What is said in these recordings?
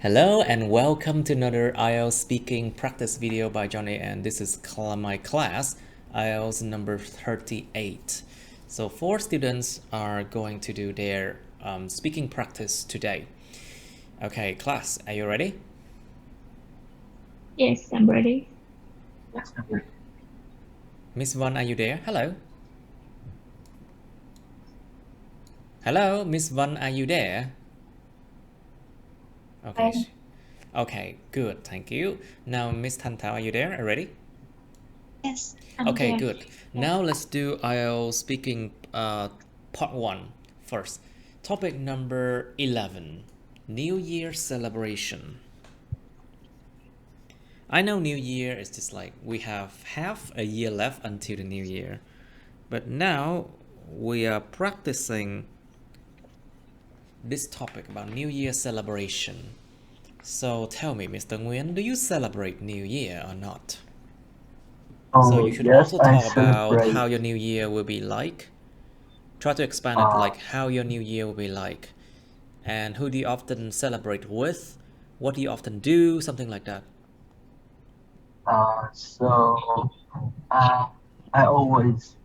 Hello and welcome to another IELTS speaking practice video by Johnny, and this is my class, IELTS number 38. So 4 students are going to do their speaking practice today. Okay, class, are you ready? Yes, I'm ready. Yes, I'm ready. Miss Vân, are you there? Hello? Hello, Miss Vân, are you there? Okay. Okay, good, thank you. Now, Miss Thanh Thảo, are you there? Are you ready? Yes, I'm Okay, there. good. Now let's do IELTS speaking part 1 first. Topic number 11, New Year celebration. I know New Year is just like we have half a year left until the New Year. But now we are practicing this topic about New Year celebration. So tell me, Mr. Nguyen, do you celebrate New Year or not? So you should yes, also I talk about celebrate. how your New Year will be like. Try to expand it, like how your New Year will be like. And who do you often celebrate with? What do you often do? Something like that. I always,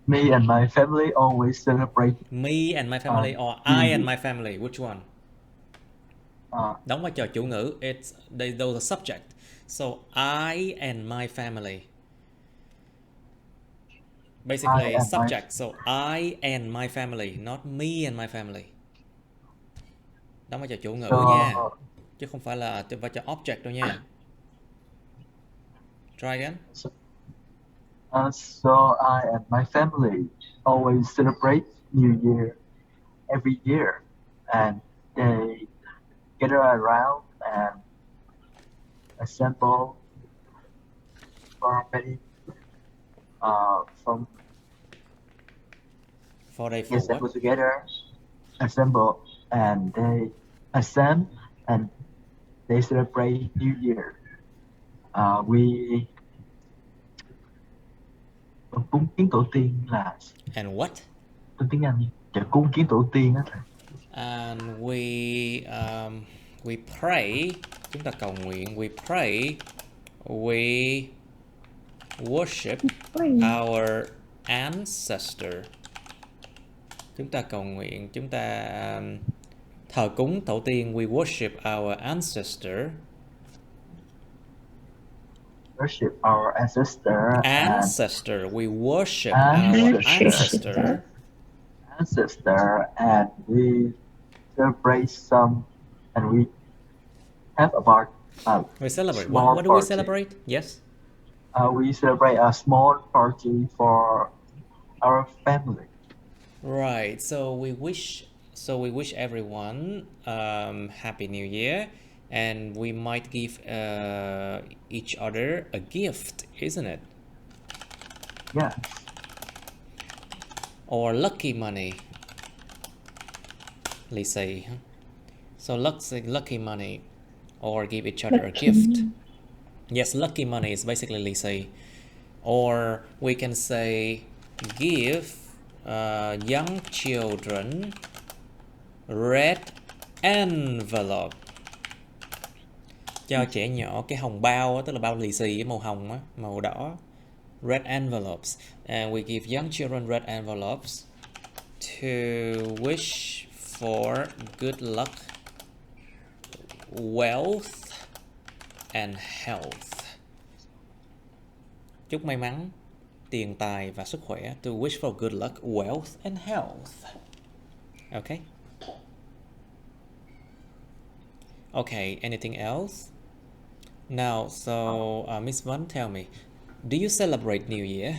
me and my family always celebrate. Me and my family or New I and Year. my family? Which one? Đóng vai trò chủ ngữ. Those are subject. So I and my family. Basically subject. So I and my family, not me and my family. Đóng vai trò chủ ngữ nha, chứ không phải là vai trò object đâu nha. Try again. So I and my family always celebrate New Year every year, and they gather around and assemble for many assemble together, assemble, and they assemble and they celebrate New Year. Cúng kiến tổ tiên là And what? Tôi tiếng Anh cúng kiến tổ tiên á thầy. And we pray, chúng ta cầu nguyện, we pray, we worship our ancestor. Chúng ta cầu nguyện, chúng ta thờ cúng tổ tiên, we worship our ancestor. Worship our ancestor. We worship our ancestor. And we celebrate some, and we have about we celebrate. What do we celebrate? Yes. We celebrate a small party for our family. Right. So we wish everyone Happy New Year, and we might give each other a gift, isn't it? Yeah. Or lucky money. Let's say. So lucky money, or give each other a gift. Yes, lucky money is basically let's say. Or we can say give young children red envelope. Cho trẻ nhỏ cái hồng bao, tức là bao lì xì màu hồng á, màu đỏ. Red envelopes. And we give young children red envelopes to wish for good luck, wealth and health. Chúc may mắn, tiền tài và sức khỏe. To wish for good luck, wealth and health. Okay. Okay, anything else? Now, so Miss Vân, tell me, do you celebrate New Year?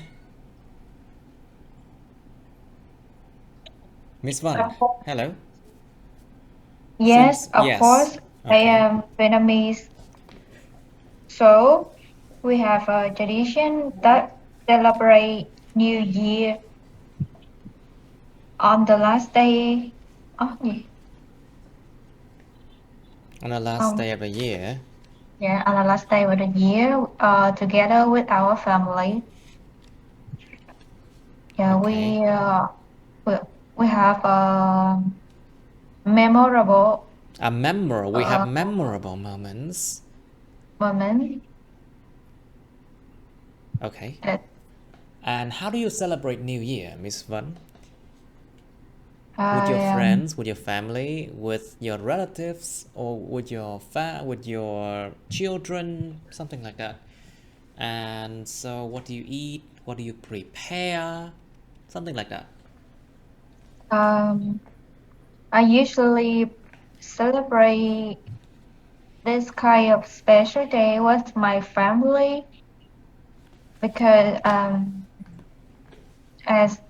Miss Vân, hello? Yes, of course. Okay. I am Vietnamese. So we have a tradition that celebrate New Year on the last day. On the last day of the year? Yeah, on the last day of the year, together with our family. Yeah, we have a memorable We have memorable moments. Moment. Okay. That, And how do you celebrate New Year, Miss Vân? With your I friends, with your family, with your relatives, or with your children, something like that. And so, what do you eat? What do you prepare? Something like that. I usually celebrate this kind of special day with my family because as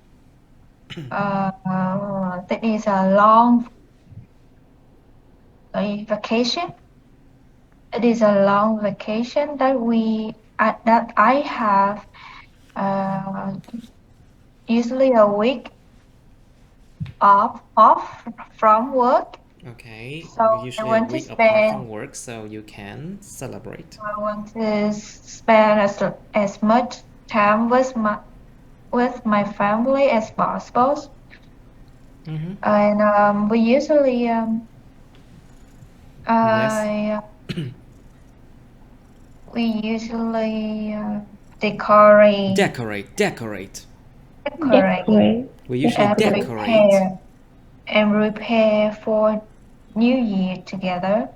that is a long vacation. It is a long vacation that I have usually a week off from work. Okay, So I usually a want to week apart spend. from work, so you can celebrate. I want to spend as much time with my family as possible. And we usually Yes. we usually decorate Decorate. and We usually decorate. prepare for New Year together.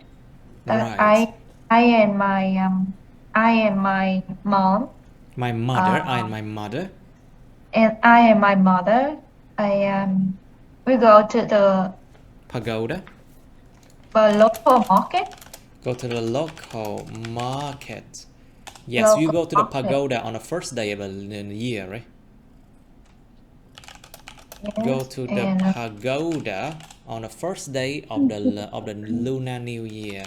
That Right. I and my mom. My mother, I and my mother. And I and my mother, we go to the Pagoda. local market. Go to the local market. Yes, you go to the pagoda on the first day of the year, right? Yes, Go to the pagoda on the first day of the Lunar New Year.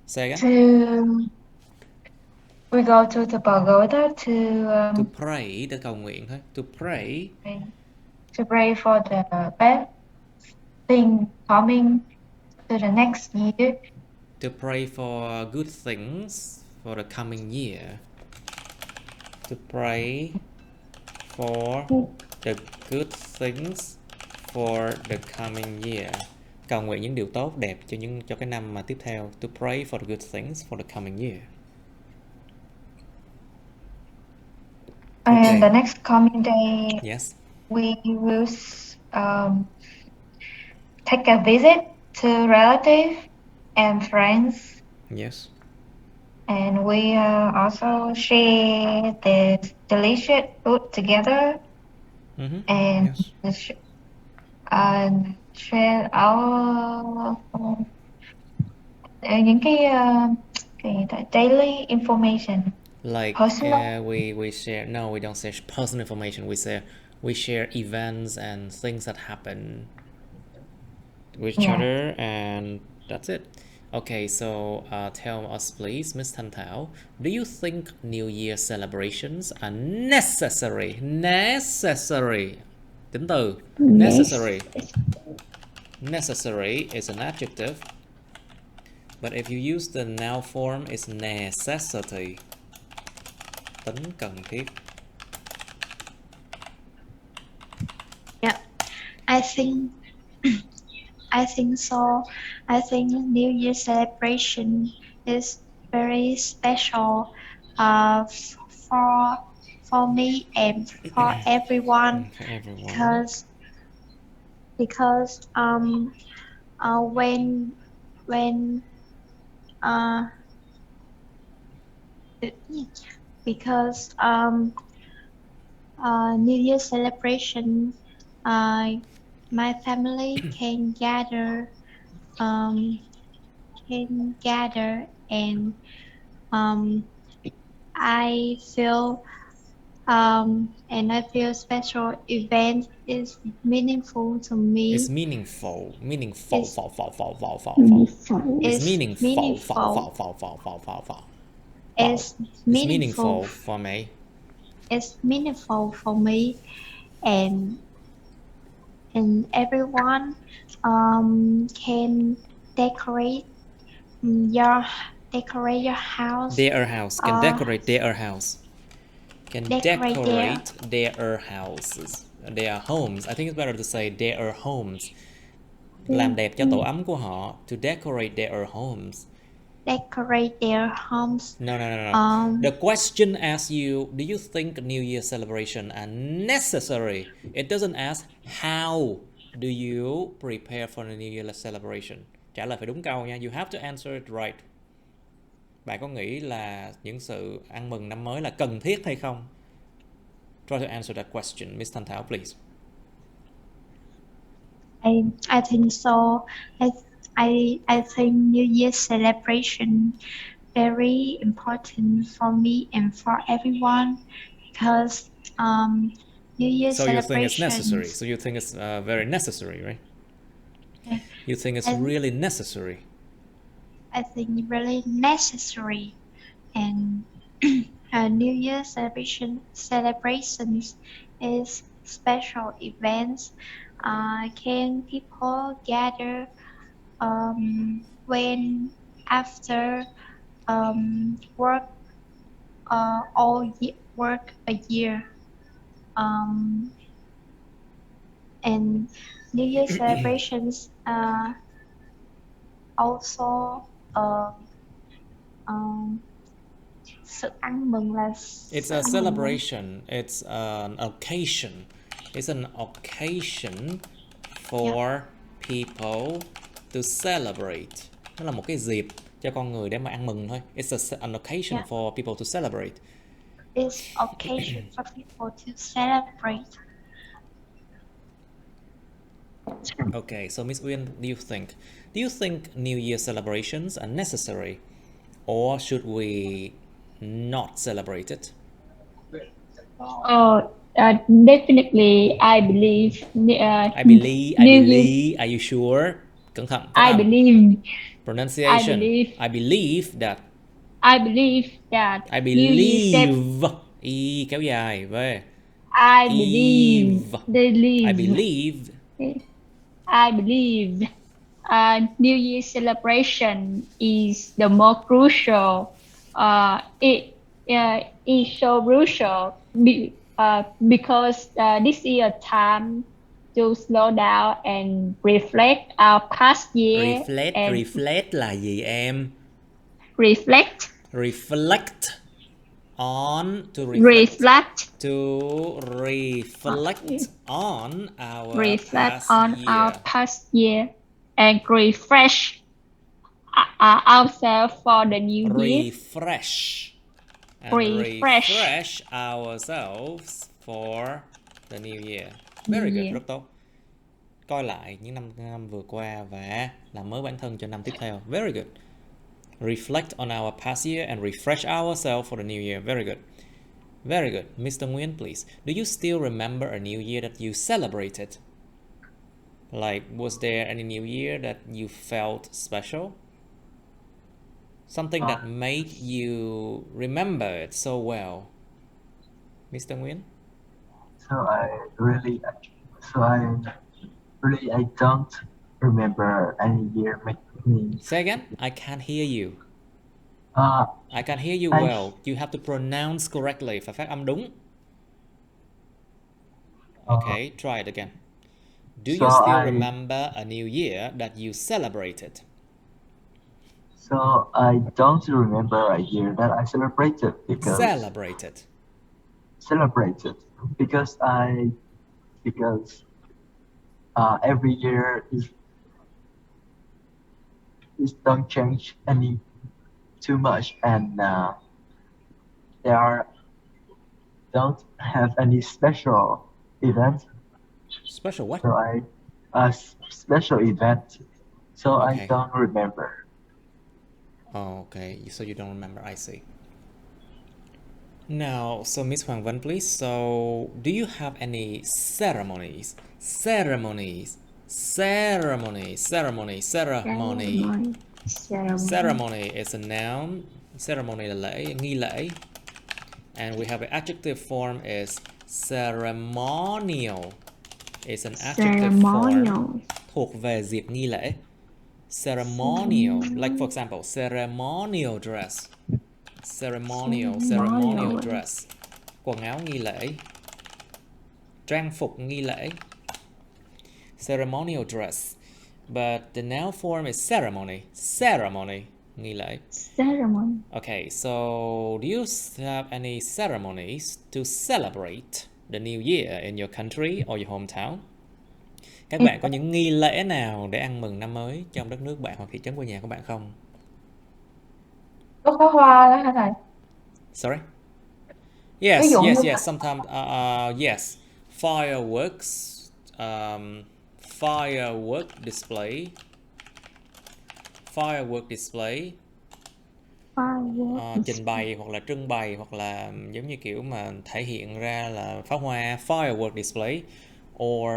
Say again. We go to the pagoda to pray, để cầu nguyện thôi. To pray. To pray for the best thing coming to the next year. To pray for good things for the coming year. To pray for the good things for the coming year. Cầu nguyện những điều tốt đẹp cho cái năm mà tiếp theo. To pray for the good things for the coming year. And the next coming day, yes, we will take a visit to relatives and friends. Yes. And we also share the delicious food together. And yes. And share our những cái daily information. Like personal. We share. No, we don't share personal information. We share events and things that happen with each other, and that's it. Okay, so tell us please, Miss Thanh Thảo, do you think New Year celebrations are necessary? Tính từ necessary. Necessary is an adjective, but if you use the noun form, it's necessity. Tính cần thiết. Yeah, I think so. I think New Year celebration is very special for me and for everyone. For everyone. Because when because New Year celebration, my family can gather and I feel special event is meaningful to me. It's meaningful. It's meaningful. It's meaningful for me. It's meaningful for me, and everyone can decorate your house. Their house. Can decorate their house. Can decorate their houses. their homes. I think it's better to say their homes. Làm đẹp cho tổ ấm của họ. To decorate their homes. Decorate their homes. No. The question asks you, do you think New Year celebration are necessary? It doesn't ask how do you prepare for the New Year celebration. Trả lời phải đúng câu nha. You have to answer it right. Bạn có nghĩ là những sự ăn mừng năm mới là cần thiết hay không? Try to answer that question. Miss Thanh Thảo, please. I think so. I think New Year celebration very important for me and for everyone because New Year So you think it's celebration. necessary. So you think it's very necessary, right? Yeah. You think it's really necessary. I think really necessary, and New Year celebrations is special events. Can people gather when after work work a year, and New Year celebrations also sự ăn mừng là It's a celebration. It's an occasion. It's an occasion for people to celebrate. Nó là một cái dịp cho con người để mà ăn mừng thôi. It's an occasion for people to celebrate. It's occasion for people to celebrate. Okay, so Miss Uyên, do you think New Year celebrations are necessary, or should we not celebrate it? Definitely, I believe. I believe. Are you sure? Cẩn thận. I believe. Pronunciation. I believe that. I believe that. I believe. Y kéo dài về. I believe. I believe. I believe. New Year celebration is the more crucial. It is so crucial because this is a time to slow down and reflect our past year. Reflect là gì em? Reflect on to reflect on our reflect past on year. Our past year and refresh ourselves for the new year. Refresh ourselves for the new year. Very good, rất tốt. Coi lại những năm vừa qua và làm mới bản thân cho năm tiếp theo. Very good. Reflect on our past year and refresh ourselves for the new year. Very good. Very good. Mr. Nguyen, please. Do you still remember a new year that you celebrated? Like, was there any new year that you felt special? Something that made you remember it so well? Mr. Nguyen? I don't remember any year make me. Say again? I can't hear you. I can't hear you well. You have to pronounce correctly. Phải phát âm đúng. Okay, try it again. Do you still remember a new year that you celebrated? So I don't remember a year that I celebrated because every year is don't change any too much, and there don't have any special event. Special what? So special event. So Okay. I don't remember. Oh, okay. So you don't remember. I see. Now, so Miss Hoàng Vân, please. So, do you have any ceremonies? Ceremony is a noun. Ceremony là lễ, nghi lễ. And we have an adjective form is ceremonial. It's an adjective form thuộc về dịp nghi lễ. Ceremonial, like for example, ceremonial dress. Ceremonial dress. Quần áo nghi lễ. trang phục nghi lễ. Ceremonial dress. But the noun form is ceremony. Ceremony, nghi lễ. Ceremony. Okay, so do you have any ceremonies to celebrate the new year in your country or your hometown? Các bạn có những nghi lễ nào để ăn mừng năm mới trong đất nước bạn hoặc thị trấn quê nhà của bạn không? Có pháo hoa đó hả thầy? Sorry? Ví Yes, dụ yes, như yes. Sometimes, yes. Fireworks, firework display, trình bày hoặc là trưng bày hoặc là giống như kiểu mà thể hiện ra là pháo hoa, firework display, or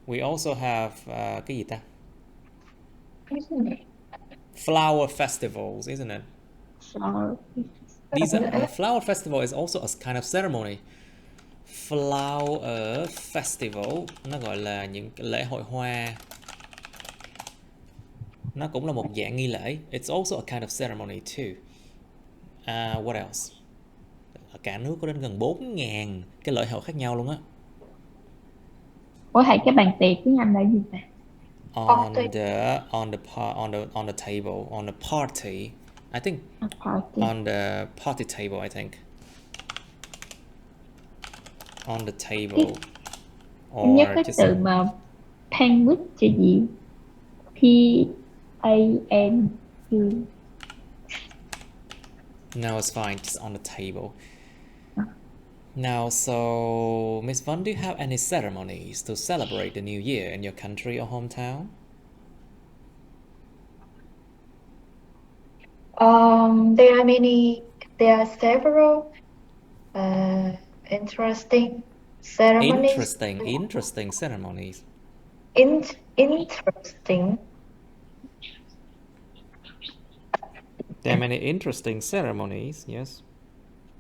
we also have cái gì ta? Flower festivals, isn't it? These are, flower festival is also a kind of ceremony. Flower festival nó gọi là những lễ hội hoa. Nó cũng là một dạng nghi lễ. It's also a kind of ceremony too. What else? Ở cả nước có đến gần 4.000 cái lễ hội khác nhau luôn á. Ủa thầy, cái bàn tiệc tiếng Anh là gì ta? On the table, on the party. I think Party. on the party table, I think. On the table. Em nhớ cái từ mà sandwich là gì? P-A-N-U. No, it's fine. Just on the table. Now, so Miss Vân, do you have any ceremonies to celebrate the new year in your country or hometown? There are several interesting ceremonies. Interesting ceremonies. Interesting. There are many interesting ceremonies, yes.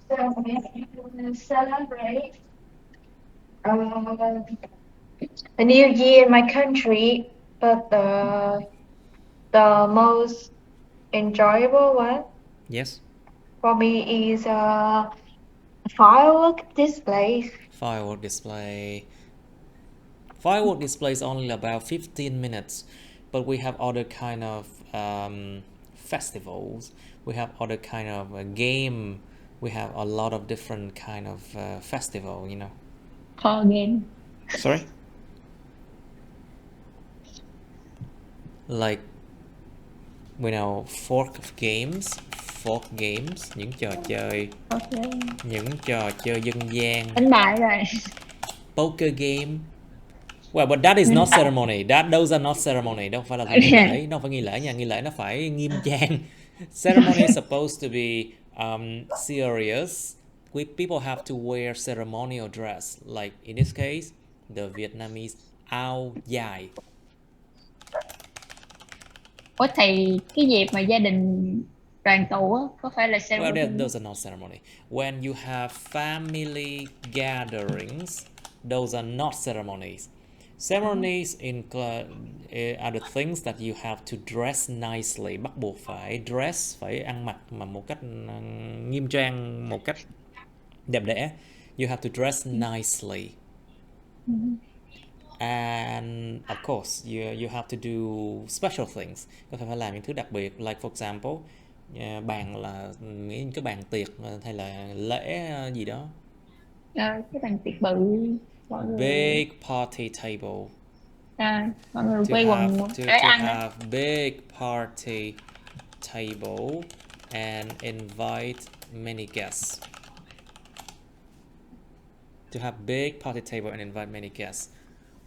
Celebrate a new year in my country, but the most enjoyable one Yes. for me is firework displays. Firework display. Firework display is only about 15 minutes, but we have other kind of festivals. We have other kind of game. We have a lot of different kind of festival, you know. Call game. Sorry? Like, we know fork games, những trò chơi, Okay. những trò chơi dân gian. Đánh bài rồi. Poker game. Well, but that is not ceremony. Those are not ceremony. Đâu phải là nghi lễ. Đâu phải nghi lễ nha. Nghi lễ nó phải nghiêm trang. Ceremony is supposed to be serious. People have to wear ceremonial dress. Like in this case, the Vietnamese áo dài. Ủa thầy, cái dịp mà gia đình đoàn tụ á, có phải là ceremony? Well, those are not ceremony. When you have family gatherings, those are not ceremonies. Ceremonies are the things that you have to dress nicely. Bắt buộc phải dress, phải ăn mặc mà một cách nghiêm trang, một cách đẹp đẽ. You have to dress nicely. And of course, you have to do special things. Có phải làm những thứ đặc biệt. Like for example, bàn là nghĩ cái bàn tiệc hay là lễ gì đó. Cái bàn tiệc bự. Big party table. Mọi người quay quần để ăn. Have big party table and invite many guests. To have big party table and invite many guests.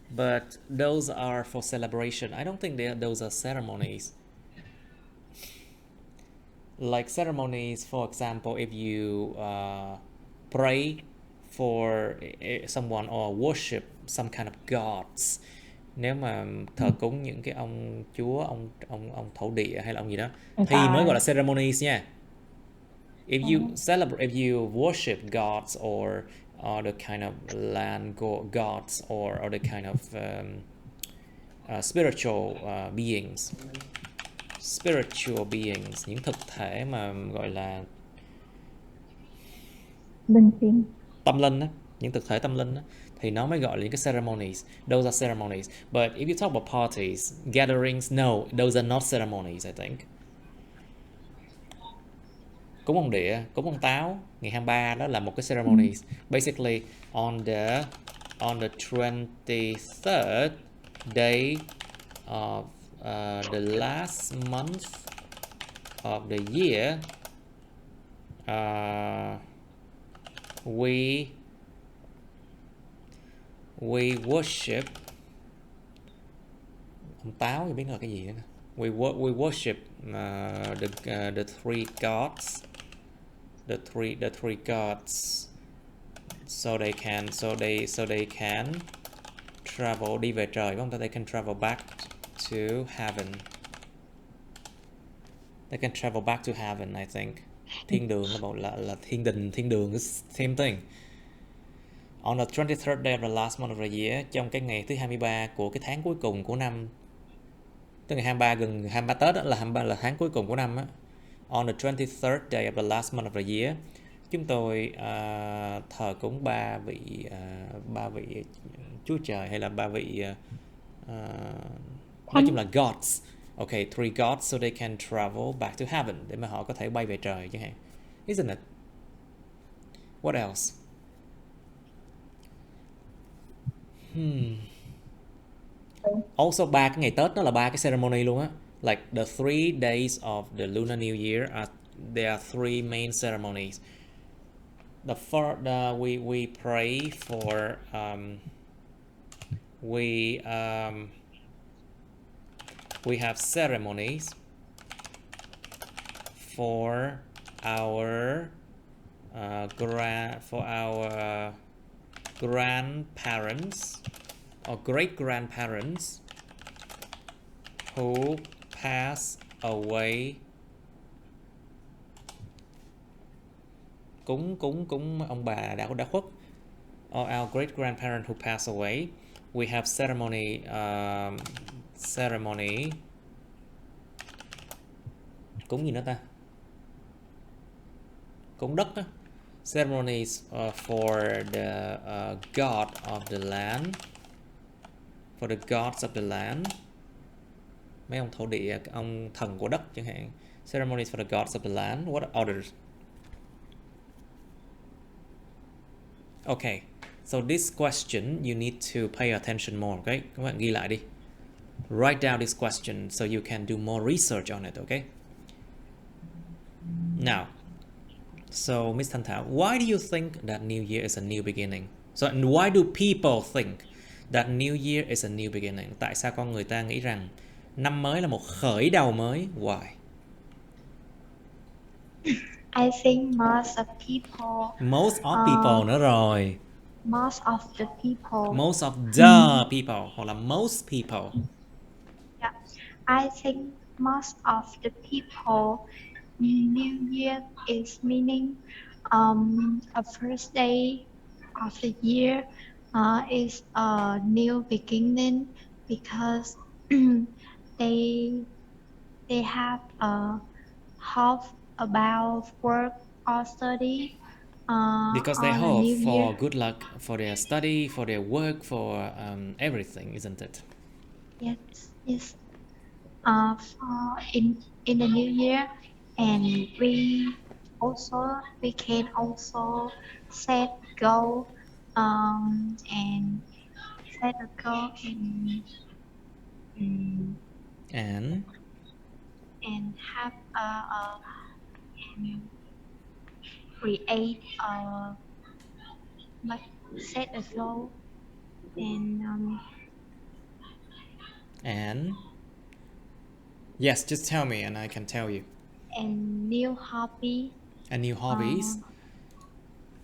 But those are for celebration. I don't think those are ceremonies. Like ceremonies, for example, if you pray for someone or worship some kind of gods, nếu mà thờ cúng những cái ông chúa, ông thổ địa hay là ông gì đó, thì mới gọi là ceremonies nha. If you celebrate, if you worship gods or the kind of land gods or the kind of spiritual beings, những thực thể mà gọi là linh thiêng, tâm linh á, những thực thể tâm linh đó, thì nó mới gọi là những cái ceremonies. Those are ceremonies. But if you talk about parties, gatherings, no, those are not ceremonies, I think. Cúng ông địa, cúng ông táo ngày 23 đó là một cái ceremonies. Basically on the 23rd day of the last month of the year, we worship ông táo, thì biết là cái gì nữa. We worship the three gods, the three gods, so they can travel, đi về trời, không? They can travel back to heaven. They can travel back to heaven, I think. Thiên đường là thiên đường, same thing. On the 23rd day of the last month of the year, trong cái ngày thứ 23 của cái tháng cuối cùng của năm, tức ngày 23 gần 23 Tết đó, là tháng cuối cùng của năm á. On the 23rd day of the last month of the year, chúng tôi thờ cúng ba vị Chúa Trời, hay là ba vị nói chung là gods. Okay, three gods, so they can travel back to heaven, để mà họ có thể bay về trời chẳng hạn. Isn't it? What else? Also, ba cái ngày Tết đó là ba cái ceremony luôn á. Like the 3 days of the Lunar New Year there are 3 main ceremonies. The first, we pray for we have ceremonies for our grandparents or great grandparents who pass away. Cúng ông bà đã khuất. Or our great grandparent who pass away. We have ceremony cúng gì nữa ta? Cúng đất á. Ceremonies for the god of the land, for the gods of the land, mấy ông thổ địa, ông thần của đất chẳng hạn. Ceremonies for the gods of the land. What others? Okay, so this question you need to pay attention more, okay? Các bạn ghi lại đi. Write down this question so you can do more research on it, okay? Now, so Miss Thanh Thảo, why do you think that New Year is a new beginning? So, and why do people think that New Year is a new beginning? Tại sao con người ta nghĩ rằng năm mới là một khởi đầu mới? Why? I think most of people. Most of people nữa rồi. Most of the people. Most of the people hoặc là most people. Yeah, I think most of the people. New Year is meaning a first day of the year is a new beginning because they have a hope about work or study. Because they on a hope new for year. good luck for their study, for their work, for everything, isn't it? Yes. For in the new year, and we can also set goal and set a goal and have and create set a goal And yes, just tell me and I can tell you. and new hobby. And new hobbies.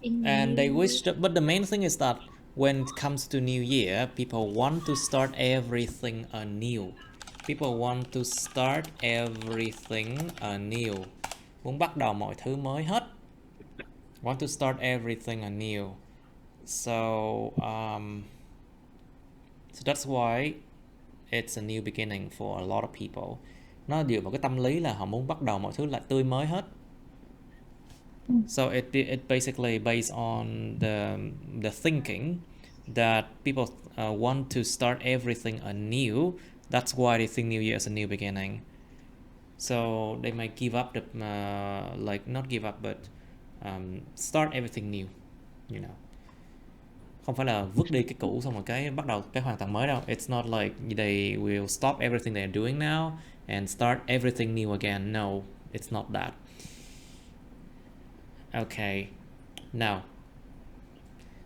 And they wish that, but the main thing is that when it comes to New Year, people want to start everything anew. People want to start everything anew. Muốn bắt đầu mọi thứ mới hết. Want to start everything anew. So that's why it's a new beginning for a lot of people. Nó dựa vào cái tâm lý là họ muốn bắt đầu mọi thứ lại tươi mới hết. So it basically based on the thinking that people want to start everything anew. That's why they think New Year is a new beginning. So they might give up the like not give up but start everything new, you know. Không phải là vứt đi cái cũ xong rồi cái bắt đầu cái hoàn toàn mới đâu. It's not like they will stop everything they're doing now and start everything new again. No, it's not that. Okay, now,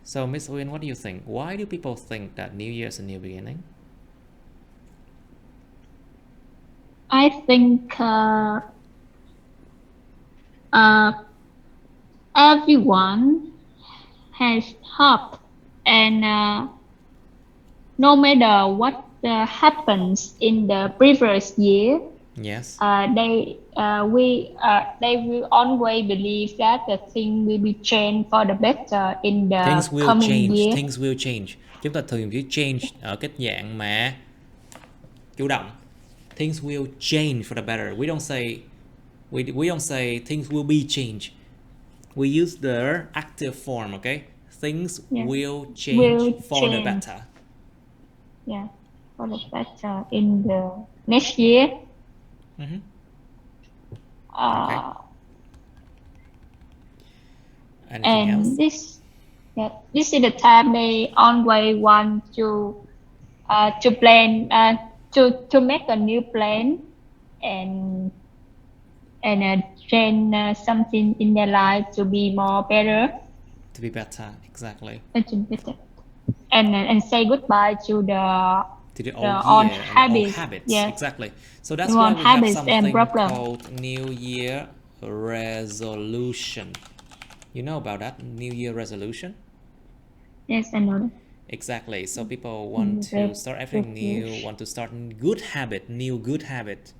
so Miss Uyên, what do you think? Why do people think that New Year is a new beginning? I think everyone has hope, and no matter what happens in the previous year, Yes. They will always believe that the thing will be changed for the better in the Things will coming change. year. Things will change. Chúng ta thường chữ change ở cái dạng mà chủ động. Things will change for the better. We don't say things will be changed. We use the active form, okay? Things will change for the better. Yeah, for the better in the next year. Mm-hmm. Okay. Anything else? This is the time they always want to plan to make a new plan and change something in their life to be more better. To be better, exactly. To be better. And say goodbye to the old habits. Yes. Exactly. So that's the why we have something problem called New Year resolution. You know about that? New Year resolution? Yes, I know. Exactly. So people want to start everything new, want to start new good habit,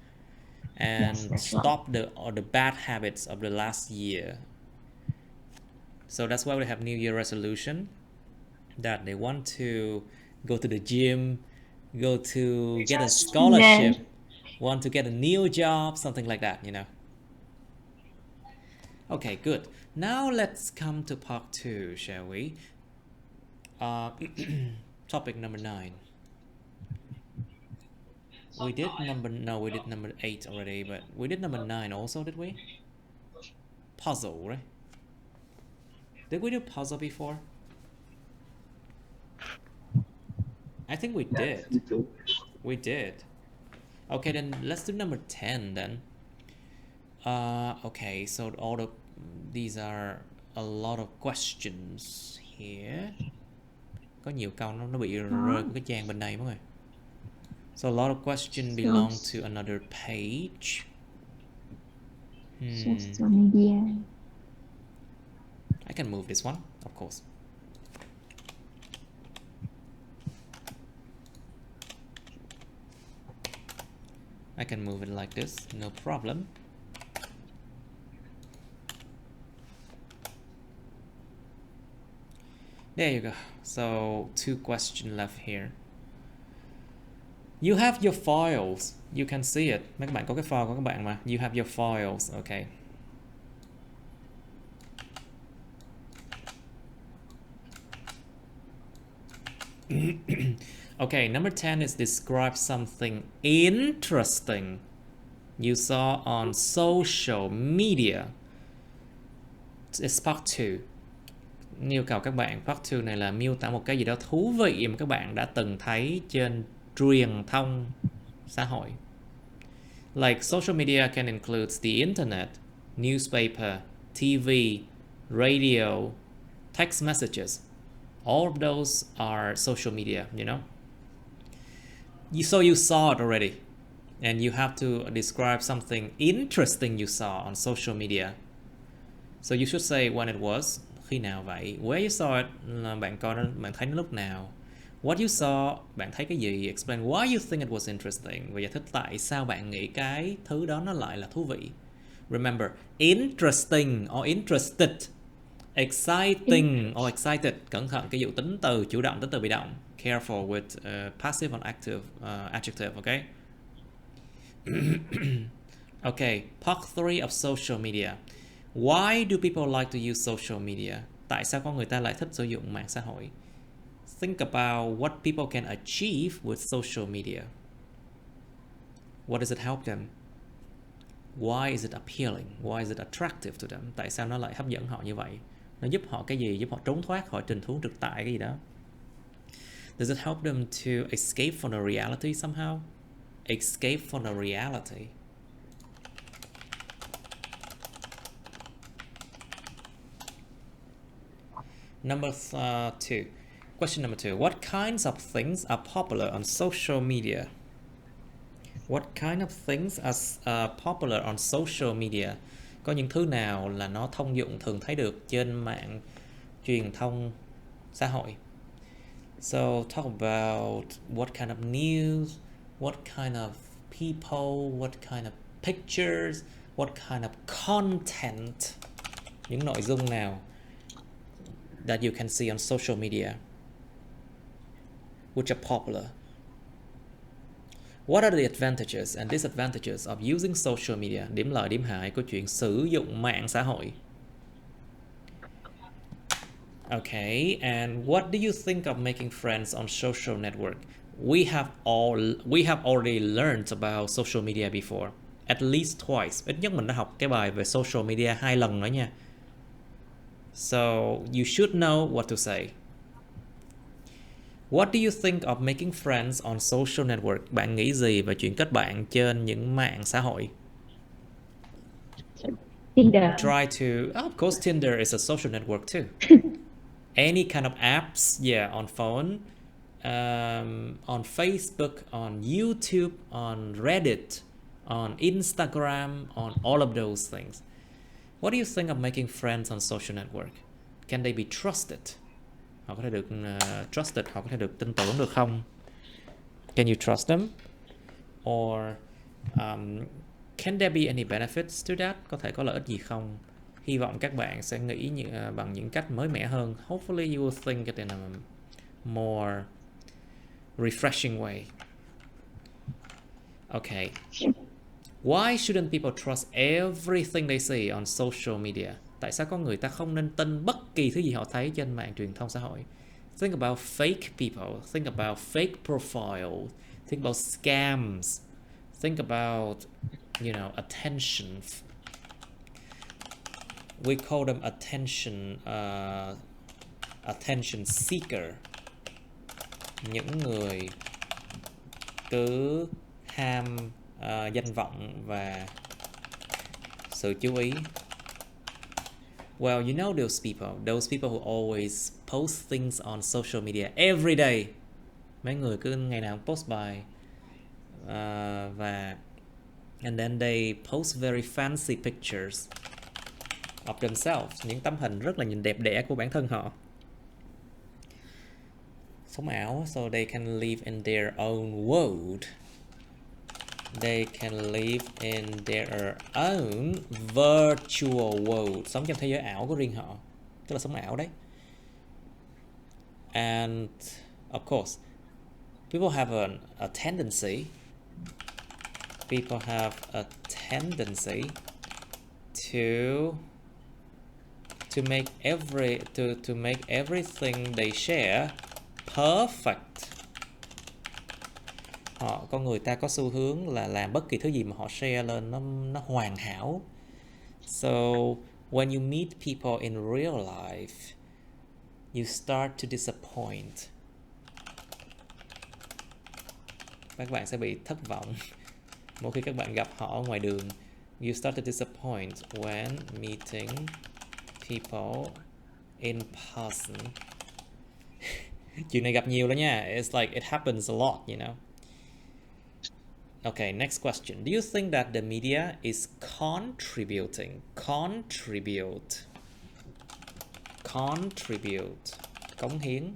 and stop the bad habits of the last year. So that's why we have New Year resolution, that they want to go to the gym, go to get a scholarship, want to get a new job, something like that, you know. Okay, good. Now let's come to part 2, shall we? Topic number 9. We did number 8 already, but we did number 9 also, did we? Puzzle, right? Did we do puzzle before? I think we did. We did. Okay, then let's do number 10 then. Okay, so these are a lot of questions here. Có nhiều câu nó bị rơi của cái trang bên này mọi người. So a lot of questions belong to another page. Social media. I can move this one, of course. I can move it like this, no problem. There you go. So 2 questions left here. You have your files. You can see it. Mấy các bạn có cái file của các bạn mà. You have your files. Okay. Okay, number 10 is describe something interesting you saw on social media. It's part 2. Yêu cầu các bạn part 2 này là miêu tả một cái gì đó thú vị mà các bạn đã từng thấy trên truyền thông xã hội. Like social media can include the internet, newspaper, TV, radio, text messages. All of those are social media, you know. So you saw it already, and you have to describe something interesting you saw on social media. So you should say when it was, khi nào vậy, where you saw it, là bạn coi nó, bạn thấy nó lúc nào, what you saw, bạn thấy cái gì, explain why you think it was interesting, và giải thích tại sao bạn nghĩ cái thứ đó nó lại là thú vị. Remember, interesting or interested, exciting or excited. Cẩn thận cái dụ tính từ chủ động, tính từ bị động. Careful with passive and active adjective, okay? Okay, part 3 of social media. Why do people like to use social media? Tại sao con người ta lại thích sử dụng mạng xã hội? Think about what people can achieve with social media. What does it help them? Why is it appealing? Why is it attractive to them? Tại sao nó lại hấp dẫn họ như vậy? Nó giúp họ cái gì? Giúp họ trốn thoát khỏi tình huống thực tại cái gì đó? Does it help them to escape from the reality somehow? Escape from the reality. Number 2. Question number 2. What kinds of things are popular on social media? What kind of things are popular on social media? Có những thứ nào là nó thông dụng thường thấy được trên mạng truyền thông xã hội? So talk about what kind of news, what kind of people, what kind of pictures, what kind of content. Những nội dung nào that you can see on social media which are popular. What are the advantages and disadvantages of using social media? Điểm lợi, điểm hại của chuyện sử dụng mạng xã hội. Okay, and what do you think of making friends on social network? We have already learned about social media before, at least twice. Ít nhất mình đã học cái bài về social media 2 lần nữa nha. So you should know what to say. What do you think of making friends on social network? Bạn nghĩ gì về chuyện kết bạn trên những mạng xã hội? Tinder. Try to, of course, Tinder is a social network too. Any kind of apps, yeah, on phone, on Facebook, on YouTube, on Reddit, on Instagram, on all of those things. What do you think of making friends on social network? Can they be trusted? Họ có thể được trusted, họ có thể được tin tưởng được không? Can you trust them? Or can there be any benefits to that? Có thể có lợi ích gì không? Hy vọng các bạn sẽ nghĩ bằng những cách mới mẻ hơn. Hopefully you will think it in a more refreshing way. Okay. Why shouldn't people trust everything they see on social media? Tại sao con người ta không nên tin bất kỳ thứ gì họ thấy trên mạng truyền thông xã hội? Think about fake people. Think about fake profile. Think about scams. Think about, attention. We call them attention seeker. Những người cứ ham danh vọng và sự chú ý. Well, you know those people who always post things on social media every day. Mấy người cứ ngày nào cũng post bài và and then they post very fancy pictures of themselves, những tấm hình rất là nhìn đẹp đẽ của bản thân họ. Sống ảo, so they can live in their own world. They can live in their own virtual world. Sống trong thế giới ảo của riêng họ. Tức là sống ảo đấy. And of course, people have a tendency. People have a tendency to make everything they share perfect. Con người ta có xu hướng là làm bất kỳ thứ gì mà họ share lên nó hoàn hảo. So when you meet people in real life, you start to disappoint. Các bạn sẽ bị thất vọng mỗi khi các bạn gặp họ ở ngoài đường. You start to disappoint when meeting people in person. Chuyện này gặp nhiều lắm nha. It's like it happens a lot, Okay, next question. Do you think that the media is contribute, cống hiến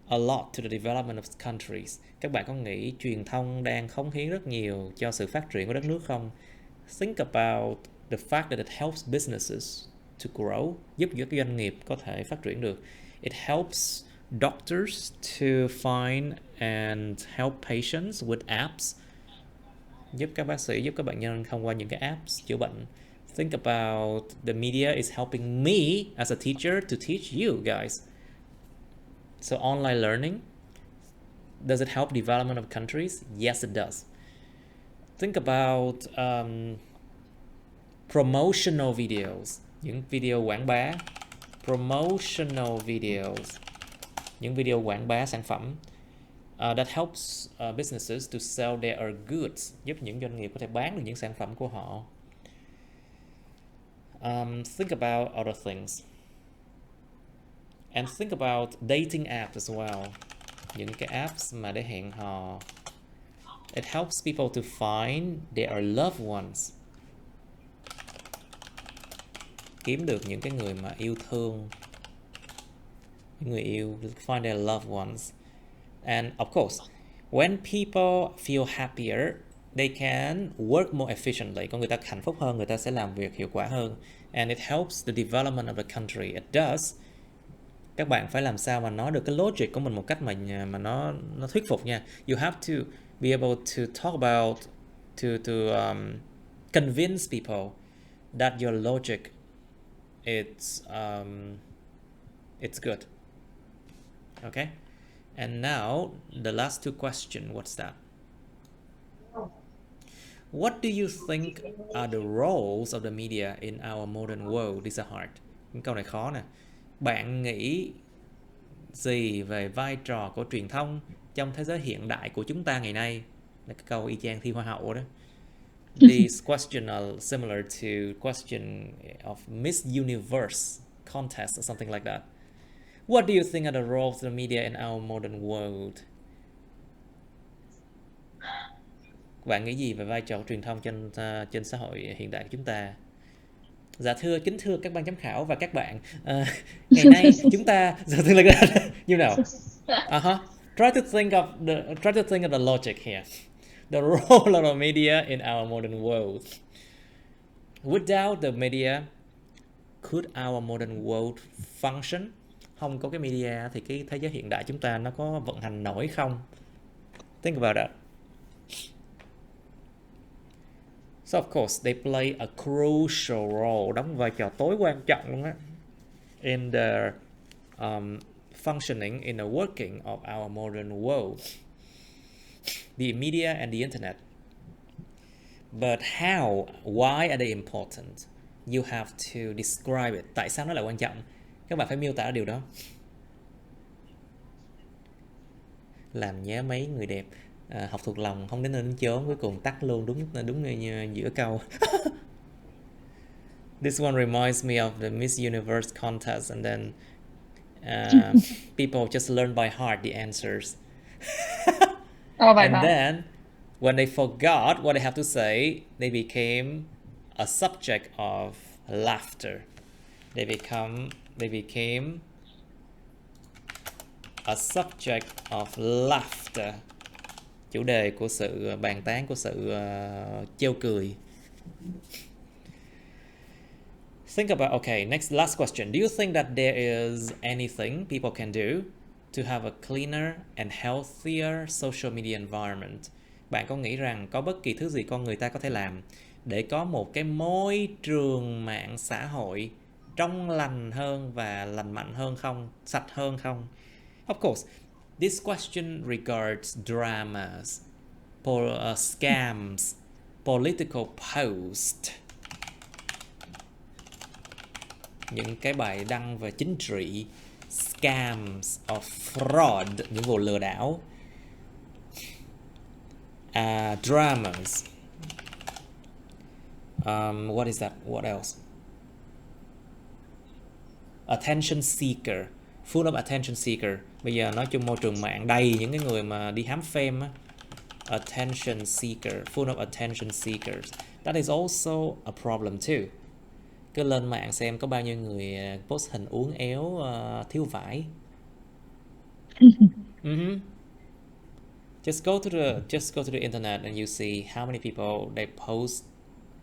a lot to the development of countries? Các bạn có nghĩ truyền thông đang cống hiến rất nhiều cho sự phát triển của đất nước không? Think about the fact that it helps businesses to grow, giúp các doanh nghiệp có thể phát triển được. It helps doctors to find and help patients with apps. giúp các bác sĩ, giúp các bệnh nhân thông qua những cái apps chữa bệnh. Think about the media is helping me as a teacher to teach you guys. So online learning, does it help development of countries? Yes, it does. Think about promotional videos, những video quảng bá. Promotional videos, những video quảng bá sản phẩm. That helps businesses to sell their goods, giúp những doanh nghiệp có thể bán được những sản phẩm của họ. Think about other things. And think about dating apps as well. Những cái apps mà để hẹn hò. It helps people to find their loved ones. Kiếm được những cái người mà yêu thương, những người yêu, find their loved ones. And of course, when people feel happier, they can work more efficiently. Con người ta hạnh phúc hơn, người ta sẽ làm việc hiệu quả hơn. And it helps the development of the country. It does. Các bạn phải làm sao mà nói được cái logic của mình một cách mà nó thuyết phục nha. You have to be able to talk about, to convince people that your logic it's good. Okay. And now the last two questions. What's that? What do you think are the roles of the media in our modern world? These are hard. Những câu này khó nè. Bạn nghĩ gì về vai trò của truyền thông trong thế giới hiện đại của chúng ta ngày nay? Là cái câu y chang thi hoa hậu đó. These questions are similar to question of Miss Universe contest or something like that. What do you think are the roles of the media in our modern world? Bạn nghĩ gì về vai trò của truyền thông trên xã hội hiện đại của chúng ta? Dạ kính thưa các ban giám khảo và các bạn, ngày nay chúng ta something like that. You know. Try to think of the logic here. The role of the media in our modern world. Without the media, could our modern world function? Không có cái media thì cái thế giới hiện đại chúng ta nó có vận hành nổi không? Think about that. So of course, they play a crucial role, đóng vai trò tối quan trọng luôn á, in the functioning, in the working of our modern world. The media and the internet. But how? Why are they important? You have to describe it. Tại sao nó lại quan trọng? Các bạn phải miêu tả điều đó. Làm nhớ mấy người đẹp. Học thuộc lòng không đến nơi đến chốn, cuối cùng tắt luôn, đúng giữa câu. This one reminds me of the Miss Universe contest, and then people just learn by heart the answers. And then when they forgot what they have to say, they became a subject of laughter. They became a subject of laughter. Chủ đề của sự bàn tán, của sự trêu cười. Think about, okay, last question. Do you think that there is anything people can do to have a cleaner and healthier social media environment? Bạn có nghĩ rằng có bất kỳ thứ gì con người ta có thể làm để có một cái môi trường mạng xã hội trong lành hơn và lành mạnh hơn không? Sạch hơn không? Of course, this question regards dramas, scams, political posts, những cái bài đăng về chính trị, scams or fraud, những vụ lừa đảo, dramas. What is that? What else? Attention seeker, full of attention seeker. Bây giờ nói chung môi trường mạng đầy những cái người mà đi hám fame á. Attention seeker, full of attention seekers. That is also a problem too. Cứ lên mạng xem có bao nhiêu người post hình uốn éo thiếu vải. Just go to the internet and you see how many people they post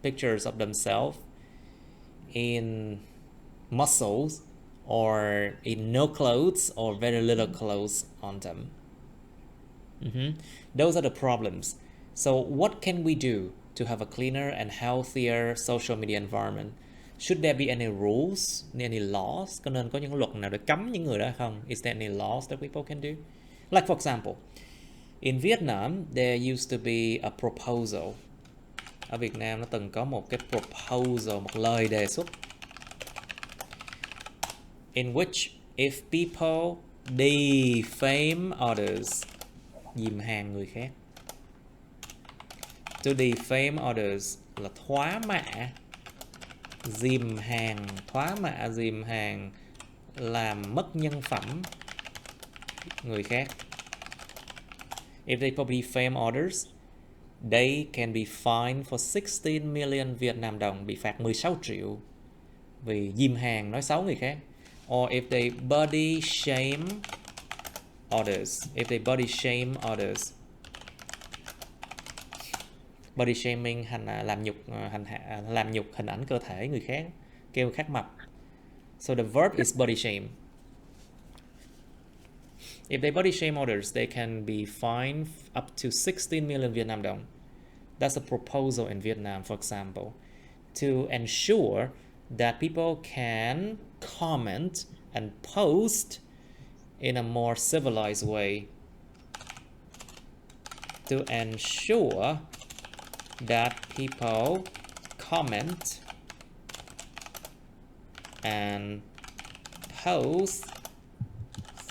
pictures of themselves in muscles or in no clothes or very little clothes on them. Those are the problems. So what can we do to have a cleaner and healthier social media environment? Should there be any rules, any laws? Có nên có những luật nào để cấm những người đó không? Is there any laws that people can do? Like for example, in Vietnam, there used to be a proposal. Ở Việt Nam nó từng có một cái proposal, một lời đề xuất. In which if people defame others, dìm hàng người khác. To defame others là thoá mạ, dìm hàng, thoá mạ, dìm hàng, làm mất nhân phẩm người khác. If they probably defame others, they can be fined for 16 million Việt Nam đồng, bị phạt 16 triệu vì dìm hàng, nói xấu người khác. Or if they body shame others, body shaming làm nhục hình ảnh cơ thể người khác, kêu người khác mập. So the verb is body shame. If they body shame others, they can be fined up to 16 million Việt Nam đồng. That's a proposal in Vietnam, for example, to ensure that people can comment and post in a more civilized way. To ensure that people comment and post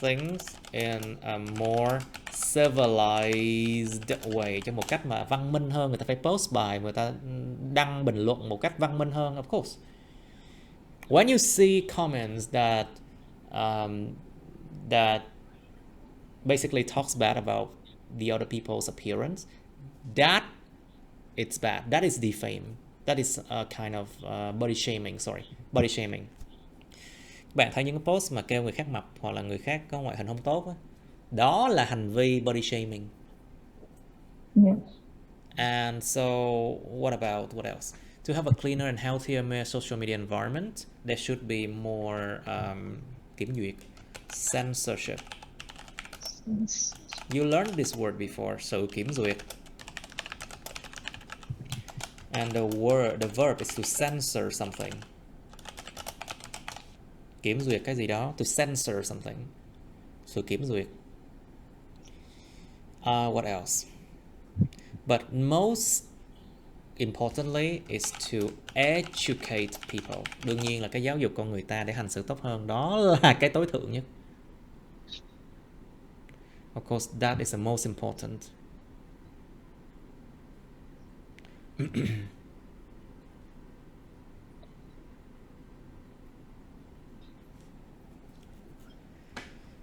things in a more civilized way, cho một cách mà văn minh hơn. Người ta phải post bài, người ta đăng bình luận một cách văn minh hơn, of course. When you see comments that that basically talks bad about the other people's appearance, that it's bad. That is defame. That is a kind of body shaming. Body shaming. Bạn thấy những cái post mà kêu người khác mập hoặc là người khác có ngoại hình không tốt đó, đó là hành vi body shaming. Yes. And so what else? To have a cleaner and healthier social media environment, there should be more kiểm duyệt, censorship. You learned this word before, sự kiểm duyệt. And the verb is to censor something. Kiểm duyệt cái gì đó, to censor something. Sự kiểm duyệt. What else? But most importantly is to educate people. Đương nhiên là cái giáo dục con người ta để hành xử tốt hơn, đó là cái tối thượng nhất. Of course, that is the most important.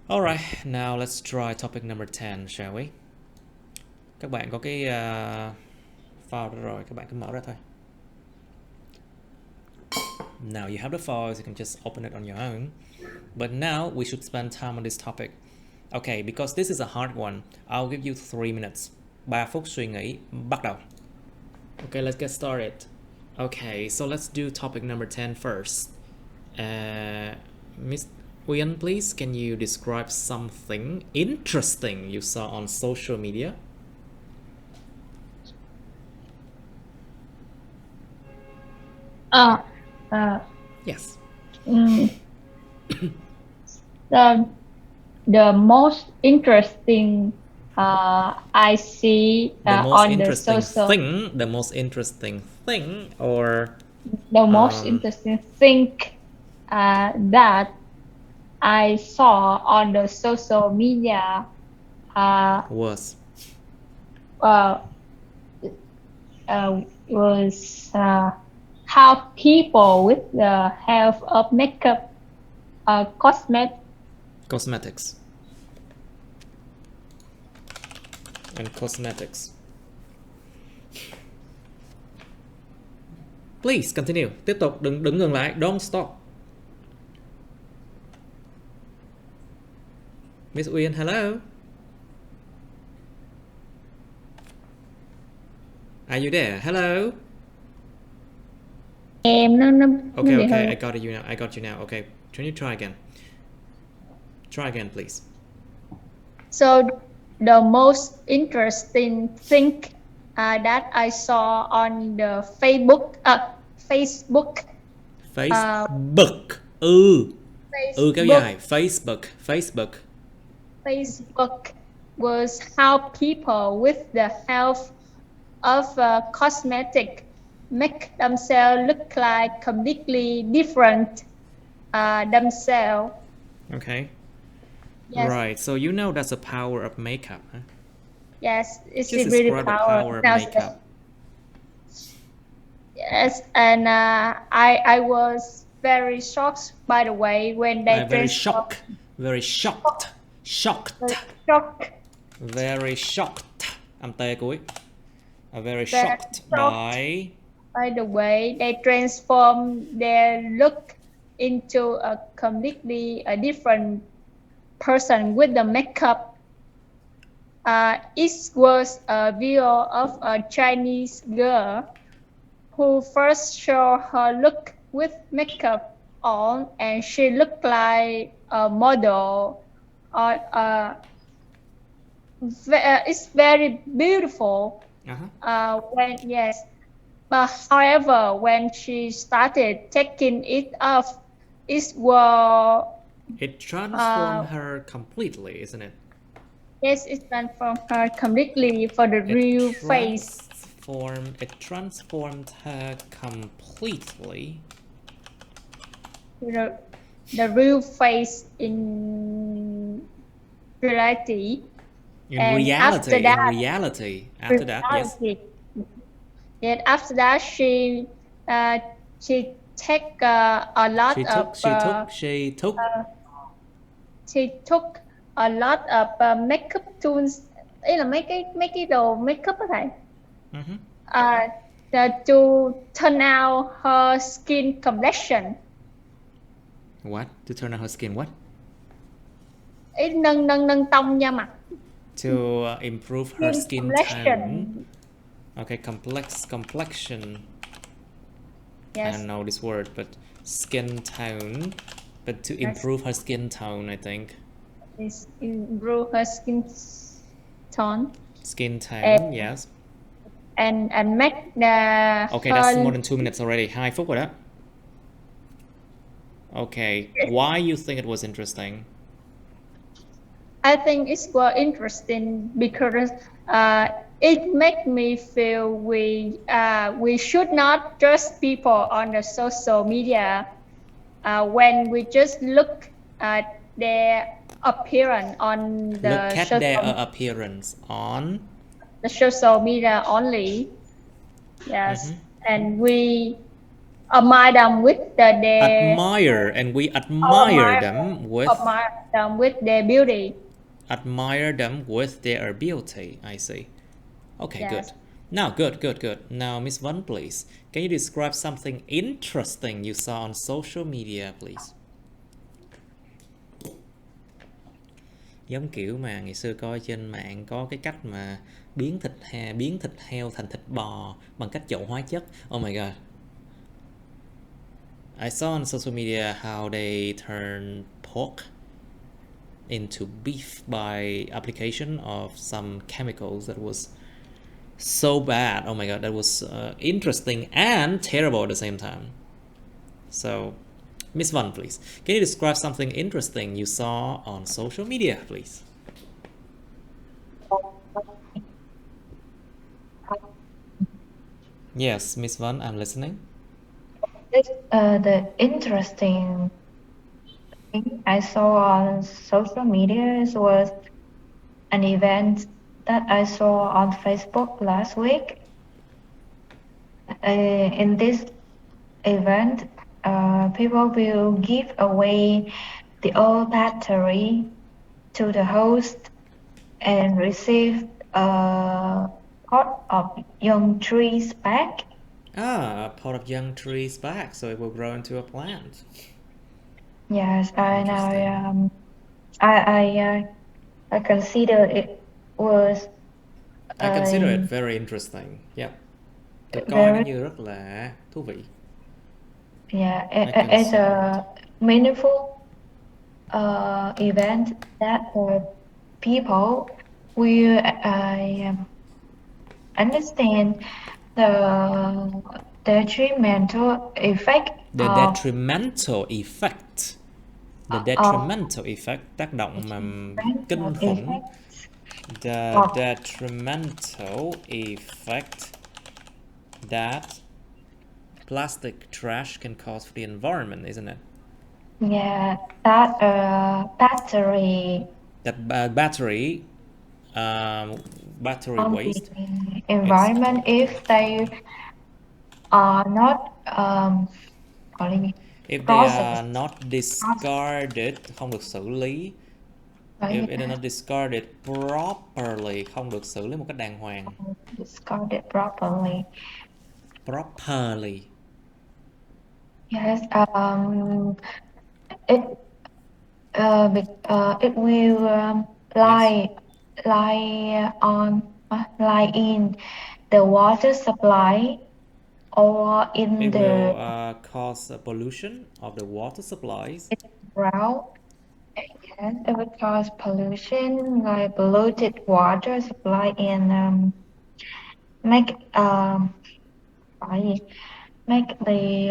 Alright, now let's try topic number 10, shall we? Các bạn có cái file đó rồi, các bạn cứ mở ra thôi. Now you have the files, you can just open it on your own. But now we should spend time on this topic. Okay, because this is a hard one, I'll give you 3 minutes. 3 phút suy nghĩ, bắt đầu. Okay, let's get started. Okay, so let's do topic number 10 first. Miss Uyên, please, can you describe something interesting you saw on social media? Yes. The most interesting I see on the social. The most interesting thing, or the most interesting thing that I saw on the social media was how people with the help of makeup, cosmetics. And cosmetics. Please continue. Tiếp tục, đừng ngừng lại. Don't stop. Miss Uyên, hello. Are you there? Hello. Okay, I got you now. Okay, can you try again? Try again, please. So the most interesting thing that I saw on the Facebook. Facebook. Facebook. Kéo dài. Facebook. Facebook was how people with the help of cosmetic make themselves look like completely different themselves. Okay. Yes. Right. So you know that's the power of makeup, huh? Yes, it's Just really describe the power of makeup. Yes, and I was very shocked by the way when they Very shocked. Very shocked. Very shocked. Âm tê cuối. Very shocked by the way they transform their look into a completely different person with the makeup. It was a video of a Chinese girl who first showed her look with makeup on, and she looked like a model. It's very beautiful. But however, when she started taking it off, it transformed her completely, isn't it? Yes, it transformed her completely for the real face. It transformed her completely. The real face in reality. After that, yes. Then after that, she took a lot of makeup tools. Ý là mấy cái đồ makeup đó thầy. To turn out her skin complexion. What? To turn out her skin what? Ý nâng tông da mặt. To improve her skin tone. Okay, complexion. Yes. I don't know this word, but skin tone. But to improve her skin tone, I think. Is improve her skin tone. Skin tone, yes. And make the. Okay, that's more than 2 minutes already. 2 phút rồi đó. Okay, why you think it was interesting? I think it was interesting because it made me feel we should not trust people on the social media when we just look at their appearance on the appearance on the social media only. Yes, and we admire them with admire them with their beauty. Admire them with their beauty. I see. Okay, yes. Good. Now, good. Now, Miss Vân, please, can you describe something interesting you saw on social media, please? Giống kiểu mà ngày xưa coi trên mạng có cái cách mà biến thịt heo thành thịt bò bằng cách trộn hóa chất. Oh my god. I saw on social media how they turn pork into beef by application of some chemicals that was so bad. Oh my god, that was interesting and terrible at the same time. So, Miss Vân, please, can you describe something interesting you saw on social media, please? Yes, Miss Vân, I'm listening. The interesting thing I saw on social media was an event that I saw on Facebook last week. In this event, people will give away the old battery to the host and receive a pot of young trees back. A pot of young trees back, so it will grow into a plant. Yes, and I consider it was. I consider it very interesting. Yep. Tôi coi nó như rất là thú vị. Yeah, it's a meaningful event that people will understand the detrimental effect The of detrimental effect. The detrimental effect, tác động mà kinh khủng. The of detrimental effect that plastic trash can cause for the environment, isn't it? yeah, that battery That battery on waste. the environment if they are not gọi là gì? If they Process. are not discarded, không được xử lý. If it is not discarded properly, không được xử lý một cách đàng hoàng. Discarded properly. Properly. Yes, it it will lie in the water supply or in It the will cause pollution of the water supplies. ground. Yes, it would cause pollution, like polluted water supply, and make make the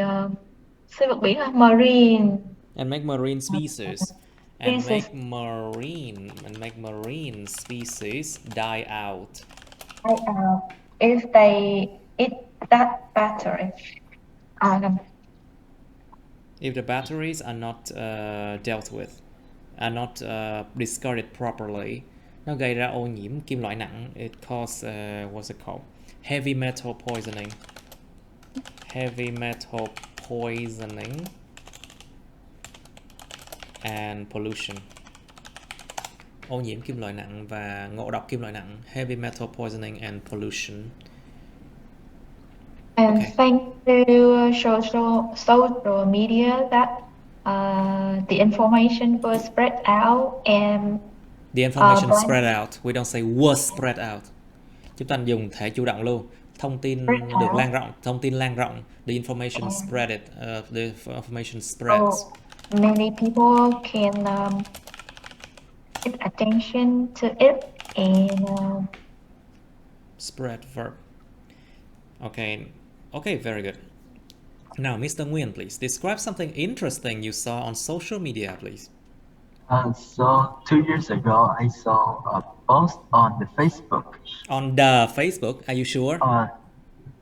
sinh vật biển marine And make marine species. And species make marine species die out. if they eat that battery. If the batteries are not dealt with, are not discarded properly, nó gây ra ô nhiễm kim loại nặng. It causes what's it called? Heavy metal poisoning. Heavy metal poisoning and pollution. Ô nhiễm kim loại nặng và ngộ độc kim loại nặng. Heavy metal poisoning and pollution. And Okay. thanks to social media that the information was spread out and The information spread out. We don't say was spread out. Chúng ta dùng thể chủ động luôn. Thông tin được lan rộng. Thông tin lan rộng. The information spread it. The information spreads. so many people can pay attention to it and Spread verb. Okay. Okay, very good. Now, Mr. Nguyen, please describe something interesting you saw on social media, please. So 2 years ago, I saw a post on the Facebook. On the Facebook, are you sure?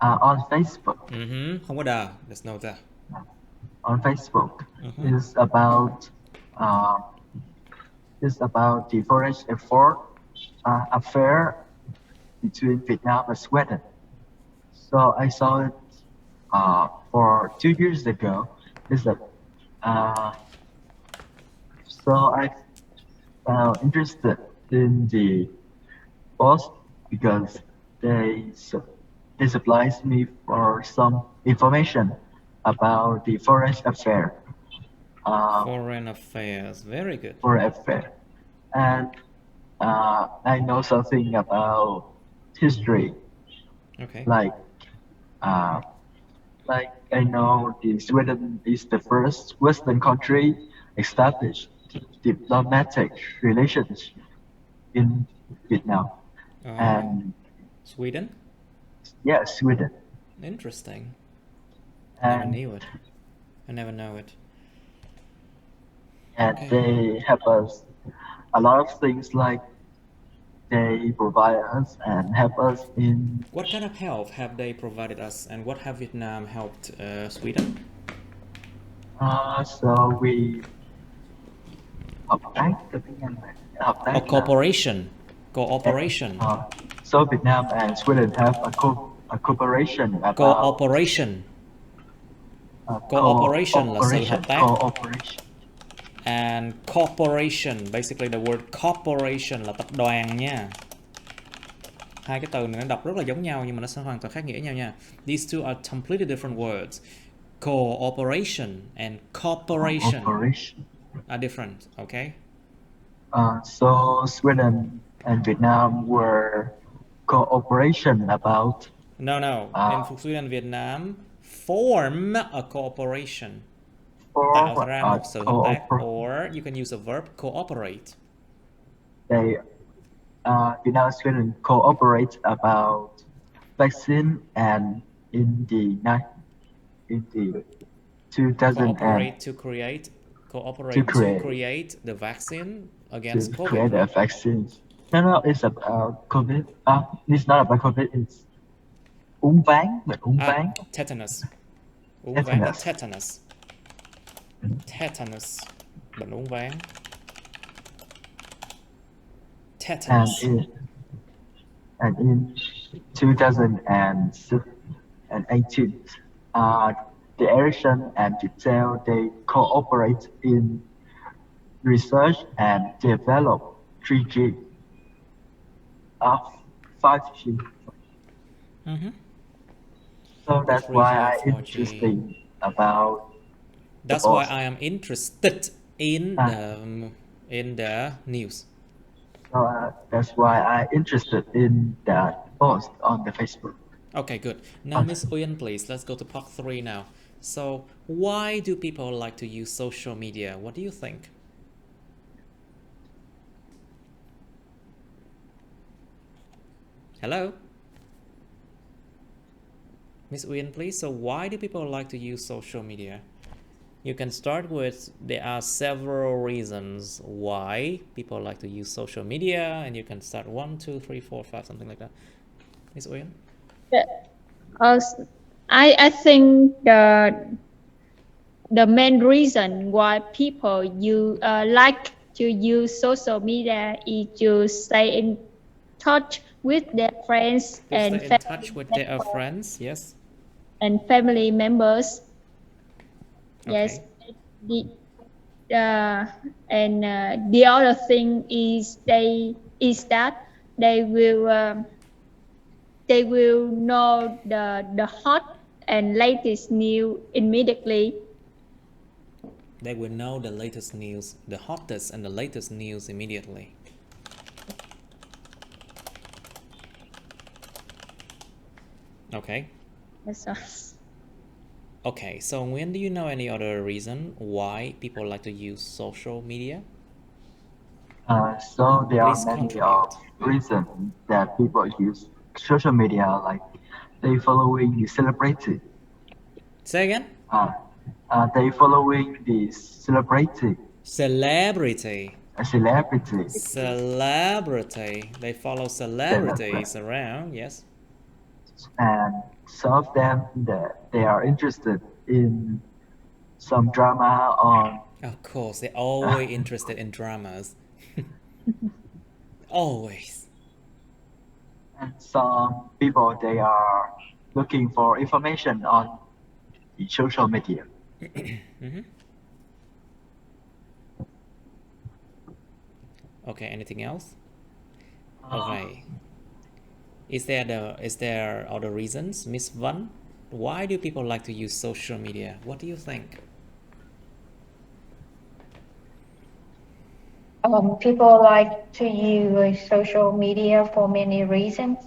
On Facebook. Không có the. There's no the. On Facebook, it's about the foreign affair between Vietnam and Sweden. So I saw it for 2 years ago. So I found interested in the post because they supplies me for some information about the foreign affair. Foreign affairs. Very good. Foreign affair, and I know something about history. Okay. Like I know the Sweden is the first Western country established diplomatic relations in Vietnam. And Sweden? yeah, Sweden. Interesting. And Never knew it. I never know it. And they help us a lot of things, like they provide us and help us in. What kind of help have they provided us, and what have Vietnam helped Sweden? So we hợp tác cooperation. So Vietnam and Sweden have a cooperation about cooperation là sự hợp tác. And corporation, basically the word corporation là tập đoàn nha. Hai cái từ này nó đọc rất là giống nhau nhưng mà nó sẽ hoàn toàn khác nghĩa nhau nha. These two are completely different words. Cooperation and corporation are different, okay? So Sweden and Vietnam were cooperation about. No. In Sweden and Vietnam form a cooperation. Tạo ra một sự hợp tác, or you can use a verb cooperate. They Vietnam and Sweden cooperate about vaccine, and in the 2000 and cooperate to create the vaccine against COVID, create a right? vaccine. No, it's about COVID. It's not about COVID. It's uống ván, bệnh uống ván, Tetanus. Uống ván là tetanus. Tetanus. Bệnh uống ván. And Tetanus. in 2018, the Ericsson and Intel, they cooperate in research and develop 3G, 5G. So that's 3G why or I'm 4G. interested about. That's why I am interested in the news. So that's why I'm interested in that post on the Facebook. Okay, good. Now, Miss Uyên, please, let's go to part 3 now. So, why do people like to use social media? What do you think? Hello? Miss Uyên, please. So, why do people like to use social media? You can start with, there are several reasons why people like to use social media, and you can start 1, 2, 3, 4, 5, something like that. Miss Uyên? I think the main reason why people like to use social media is to stay in touch with their friends To stay in touch with their friends, yes. and family members. Okay. Yes. The other thing is that they will know the hot and latest news immediately. They will know the latest news, the hottest and the latest news immediately. Okay. That's all. Okay, so when do you know any other reason why people like to use social media? So there Please are many contribute. reasons that people use social media, like they following the celebrity. Say again? They following the celebrity. Celebrity. Celebrity. Celebrity. They follow celebrities around, yes. And some of them they are interested in some drama on. Of course, they're always interested in dramas. Always. And some people they are looking for information on the social media. Okay, anything else? Okay. Is there other reasons, Miss Van? Why do people like to use social media? What do you think? People like to use social media for many reasons.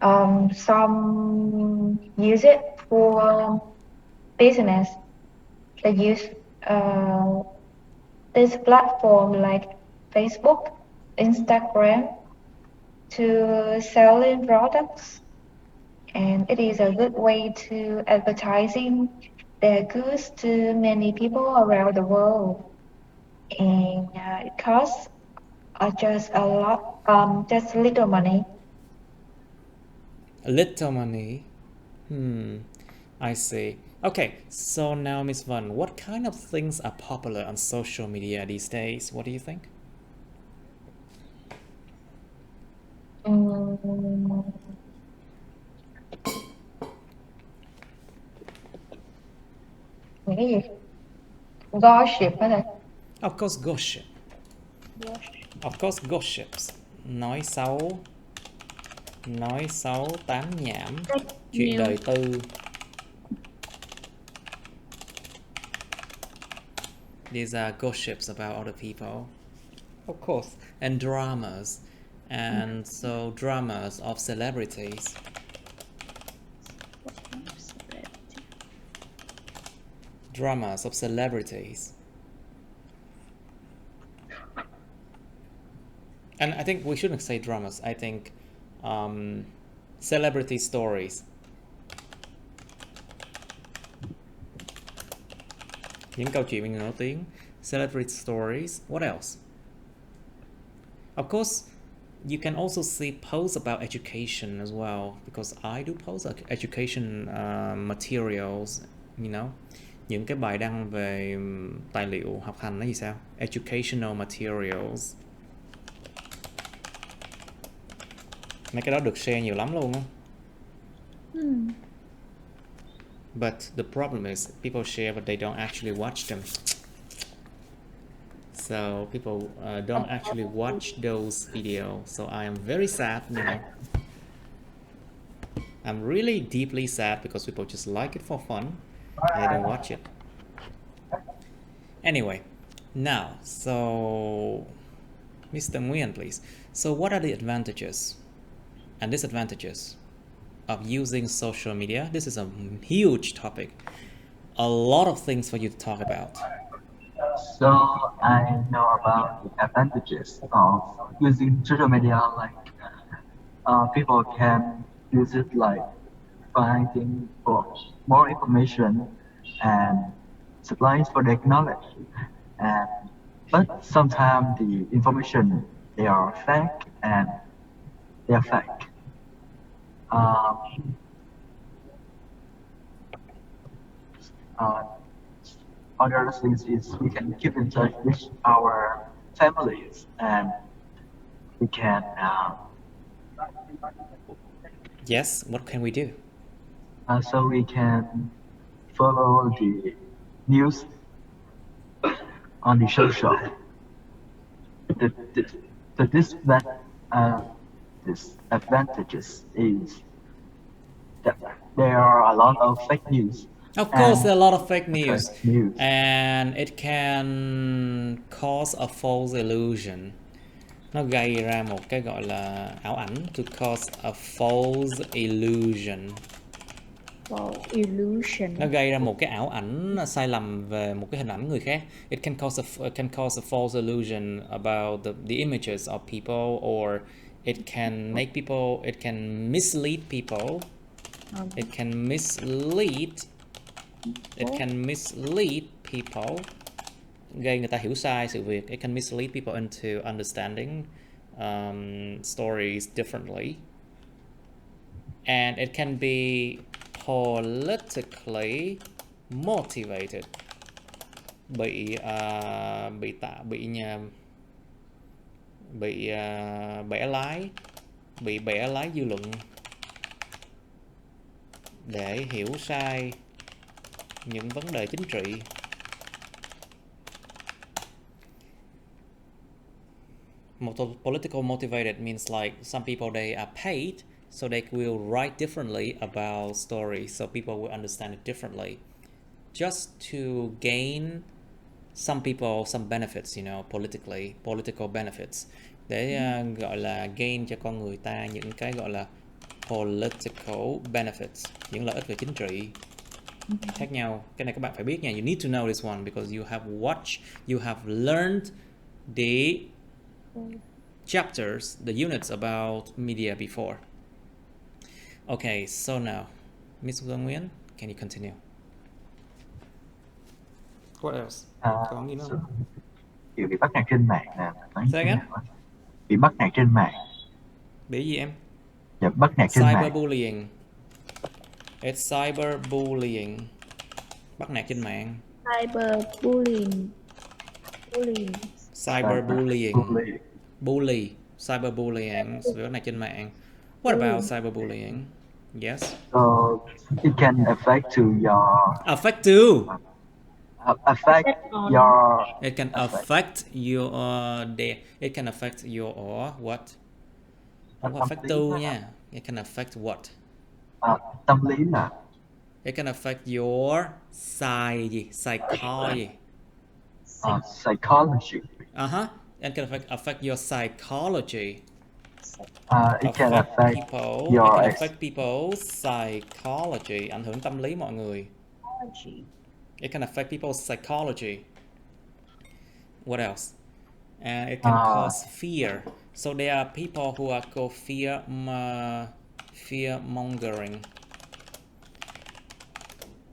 Some use it for business. They use this platform like Facebook, Instagram to selling products, and it is a good way to advertising their goods to many people around the world. And it costs just a lot, just little money. A little money. I see. Okay, so now Miss Van, what kind of things are popular on social media these days? What do you think? Cái gì? Gossip đó này. Of course, gossip. Of course, gossips. Nói xấu, tán nhảm, chuyện đời tư. These are gossips about other people. Of course. And dramas. And so dramas of celebrities. Dramas of celebrities. And I think we shouldn't say dramas. I think Celebrity stories. Những câu chuyện về người nổi tiếng. Celebrity stories. What else? Of course, you can also see posts about education as well, because I do post education materials, you know. Những cái bài đăng về tài liệu học hành là gì sao? Educational materials. Mấy cái đó được share nhiều lắm luôn á. But the problem is people share but they don't actually watch them. So people don't actually watch those videos. So I am very sad, you know. I'm really deeply sad because people just like it for fun and they don't watch it. Anyway, now, so Mr. Nguyen, please. So what are the advantages and disadvantages of using social media? This is a huge topic. A lot of things for you to talk about. So I know about the advantages of using social media. Like people can use it like finding for more information and supplies for their knowledge. And but sometimes the information they are fake and they are fake. Other things is we can keep in touch with our families and we can Yes, what can we do? so we can follow the news on the social. The disadvantages is that there are a lot of fake news. Of course, there are a lot of fake news, news. and it can cause a false illusion. Nó gây ra một cái gọi là ảo ảnh, to cause a false illusion. Nó gây ra một cái ảo ảnh sai lầm về một cái hình ảnh người khác. It can cause a false illusion about the images of people, or it can make people, it can mislead people. It can mislead people, gây người ta hiểu sai sự việc. It can mislead people into understanding stories differently, and it can be politically motivated. Bị bẻ lái dư luận để hiểu sai những vấn đề chính trị. Political motivated means like some people, they are paid so they will write differently about stories, so people will understand it differently, just to gain some people some benefits, you know, political benefits, để gọi là gain cho con người ta những cái gọi là political benefits, những lợi ích về chính trị khác nhau. Cái này các bạn phải biết nha. You need to know this one because you have learned the chapters, the units about media before. Okay, so now, Ms. Nguyen, can you continue? What else? Còn gì nữa không? Kiểu bị bắt nạt trên mạng nè. Say again? Bị bắt nạt trên mạng. Bị gì em? Dạ, bắt nạt trên mạng. Cyberbullying. It's cyberbullying. Bắt nạt trên mạng. Cyberbullying. Bully. Cyberbullying. Bắt nạt trên mạng. What about cyberbullying? Yes. So it can affect to your. Affect too. Affect your. It can affect your it can affect your what? Không có affect to nha. It can affect what? Tâm lý là. It can affect your psychology. Psychology. It can affect your psychology. It can affect people. Your it can affect people's psychology. Ảnh hưởng tâm lý mọi người. It can affect people's psychology. What else? And it can cause fear. So there are people who are called fear mongering.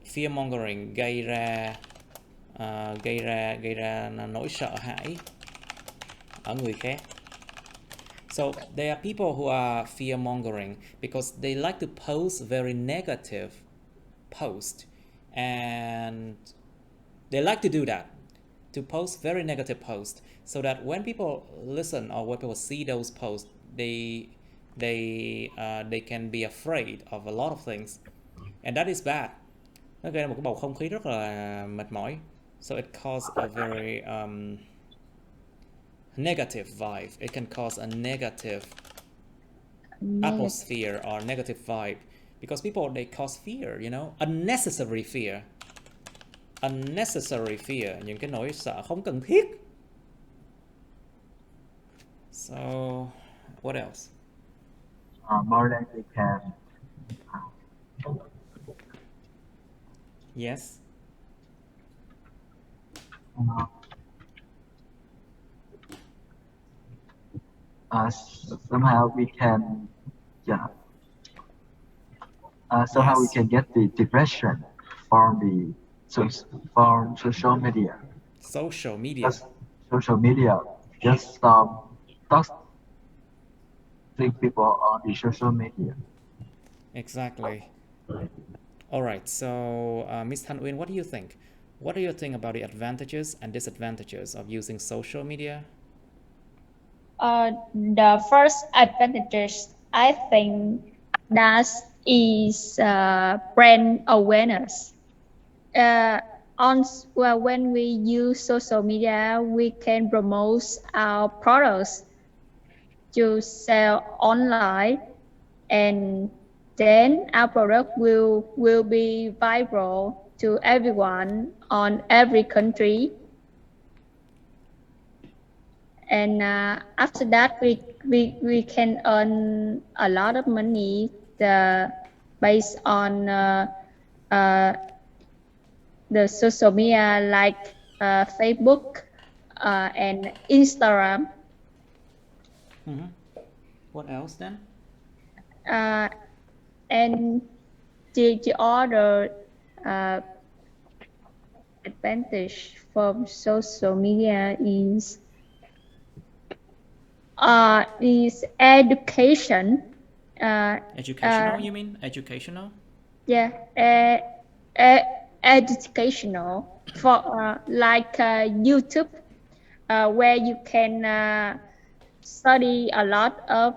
Fear mongering gây ra nỗi sợ hãi ở người khác. So there are people who are fear mongering because they like to post very negative posts, and they like to do that, to post very negative posts, so that when people listen or when people see those posts, they can be afraid of a lot of things, and that is bad. Nó gây ra một cái bầu không khí rất là mệt mỏi. So it causes a very negative vibe. It can cause a negative atmosphere or negative vibe, because people, they cause fear, you know, unnecessary fear. Unnecessary fear, những cái nỗi sợ không cần thiết. So what else? More than we can. Yes. Somehow we can, somehow we Yes. can get the depression from social media. Social media. Just social media, just toxic people on the social media. Exactly. All right. So, Ms. Thanh Uyên, what do you think? What do you think about the advantages and disadvantages of using social media? The first advantages, I think, that is brand awareness. When we use social media, we can promote our products to sell online, and then our product will be viral to everyone on every country. And after that, we can earn a lot of money based on the social media like Facebook and Instagram. Mm-hmm. What else then? And the other advantage from social media is education. Educational, you mean? Educational? Yeah, educational for like YouTube, where you can study a lot of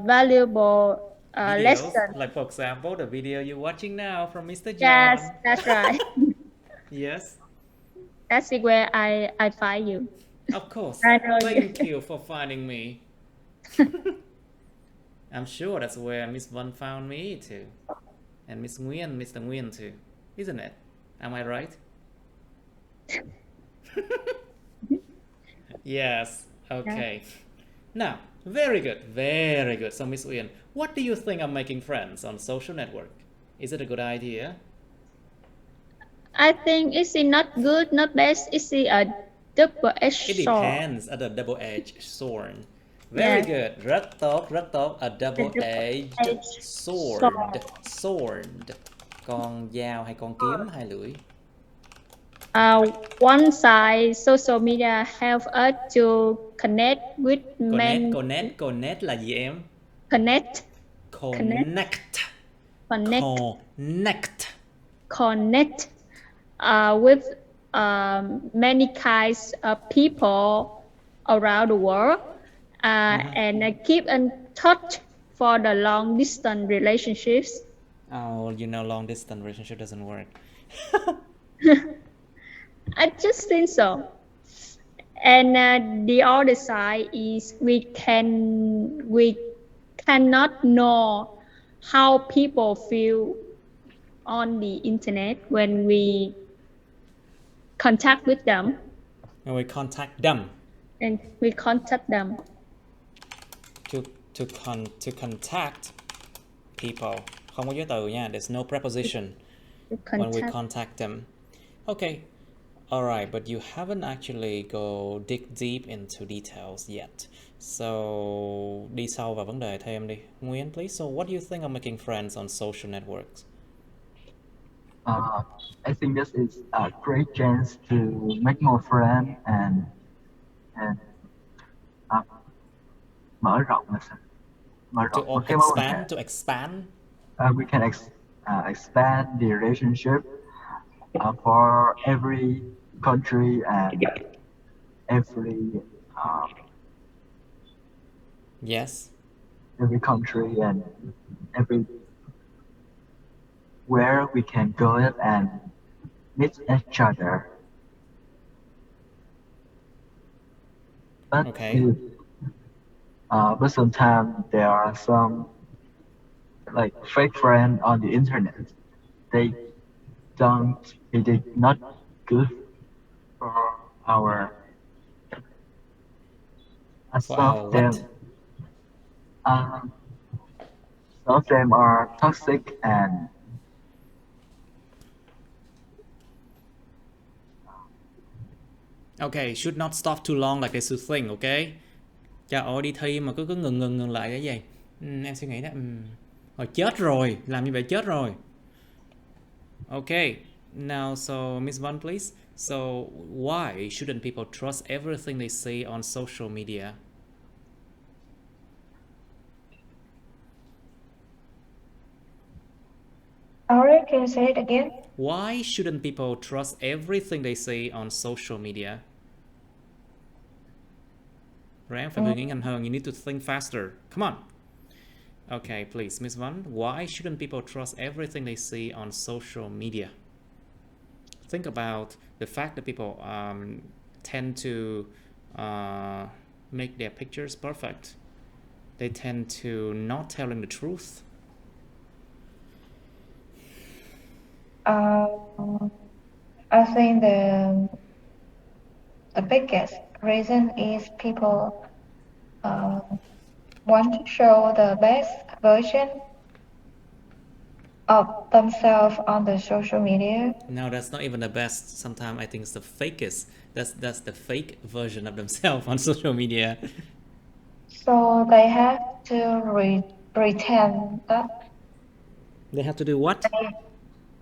valuable Videos, lessons. like for example, the video you're watching now from Mr. John. Yes, that's right. Yes. That's where I find you. Of course. I know Thank you for finding me. I'm sure that's where Miss Vân found me too. And Miss Nguyen, Mr. Nguyen too. Isn't it? Am I right? Yes. Okay. Now, very good. Very good. So, Miss Nguyen, what do you think of making friends on social network? Is it a good idea? I think it's not good, not bad. It's a double-edged It sword. depends on the double-edged sword. Very good. Rất tốt. A double-edged sword. Sword. Con dao hay con kiếm hai lưỡi? One side, social media help us to connect with men. Connect là gì em? Connect with many kinds of people around the world, and keep in touch for the long distance relationships. Oh, you know, long distance relationship doesn't work. I just think so. And the other side is we cannot know how people feel on the internet when we contact with them. When we contact them. And we contact them. To contact people. Không có giới từ nha. There's no preposition when we contact them. Okay. All right, but you haven't actually go dig deep into details yet. So đi sâu vào vấn đề thêm đi. Nguyên, please. So what do you think of making friends on social networks? I think this is a great chance to make more friends and mở rộng là sao? Mở To rộng cái mối quan hệ. expand. We can expand the relationship for every country and every Yes. every country and every where we can go and meet each other. But Okay. but sometimes there are some like fake friends on the internet. They not good for our. For our what? Some of them are toxic and Okay, should not stop too long like they should think, okay? Trời ơi, đi thi mà cứ ngừng lại cái gì? Em suy nghĩ đó. Hồi chết rồi, làm như vậy chết rồi. Okay, now so Miss Văn, please. So why shouldn't people trust everything they see on social media? Sorry, can you say it again? Why shouldn't people trust everything they see on social media? Ráng phải bình tĩnh hơn. You need to think faster. Come on. Okay, please, Miss Văn. Why shouldn't people trust everything they see on social media? Think about the fact that people tend to make their pictures perfect. They tend to not telling the truth. I think the biggest reason is people want to show the best version of themselves on the social media. No, that's not even the best. Sometimes I think it's the fakest. That's the fake version of themselves on social media. So they have to pretend that. They have to do what?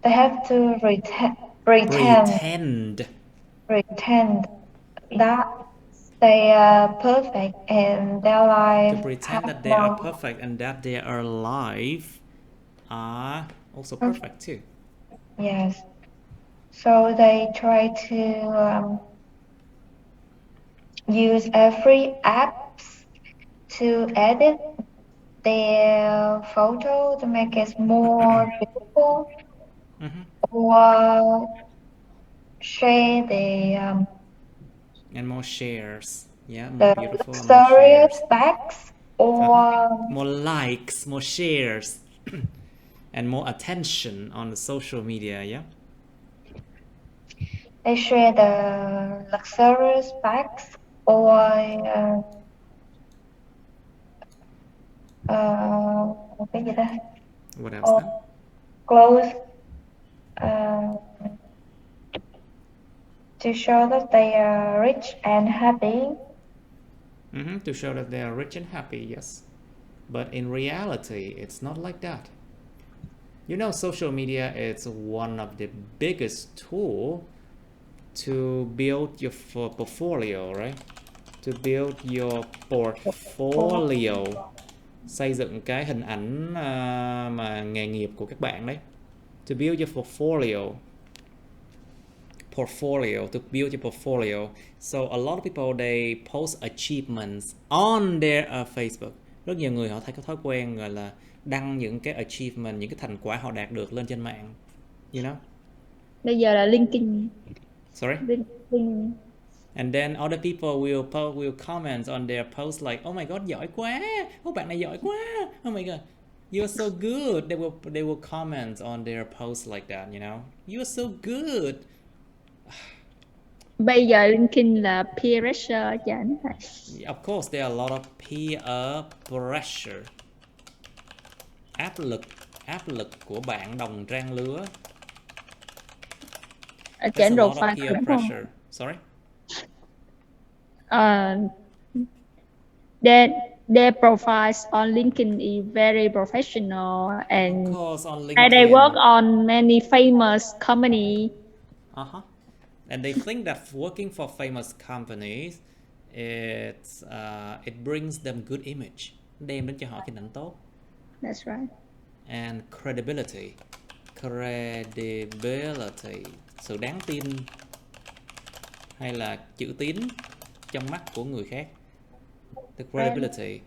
They have to pretend that they are perfect and their life. To pretend that they are perfect and that their life are also perfect too. Yes. So they try to use every apps to edit their photo to make it more beautiful, or share the and more shares. Yeah, more the beautiful and more shares. bags, or more likes, more shares, and more attention on the social media. Yeah. they share the luxurious bags, or cái gì ta? What else? Then? Clothes, to show that they are rich and happy. To show that they are rich and happy, yes. But in reality, it's not like that. You know, social media is one of the biggest tool to build your portfolio, right? To build your portfolio. Xây dựng cái hình ảnh mà nghề nghiệp của các bạn đấy. To build your portfolio. To build your portfolio. So a lot of people, they post achievements on their Facebook. Rất nhiều người họ thấy có thói quen gọi là đăng những cái achievement, những cái thành quả họ đạt được lên trên mạng. You know? Bây giờ là linking. Sorry? Linking. And then other people will comment on their post like, oh my god, giỏi quá, bạn này giỏi quá, oh my god, you're so good. They will comment on their post like that, you know, you're so good. Bây giờ linking là peer pressure chẳng phải. Of course, there are a lot of peer pressure. Áp lực của bạn đồng trang lứa. There's a general lot of file peer đúng không? pressure. Sorry? Their profiles on LinkedIn is very professional, Of and course, on they work LinkedIn. on many famous company. And they think that working for famous companies, it brings them good image. Đem đến cho họ hình ảnh tốt. That's right. And credibility. Credibility. Sự đáng tin. Hay là chữ tín trong mắt của người khác. The credibility.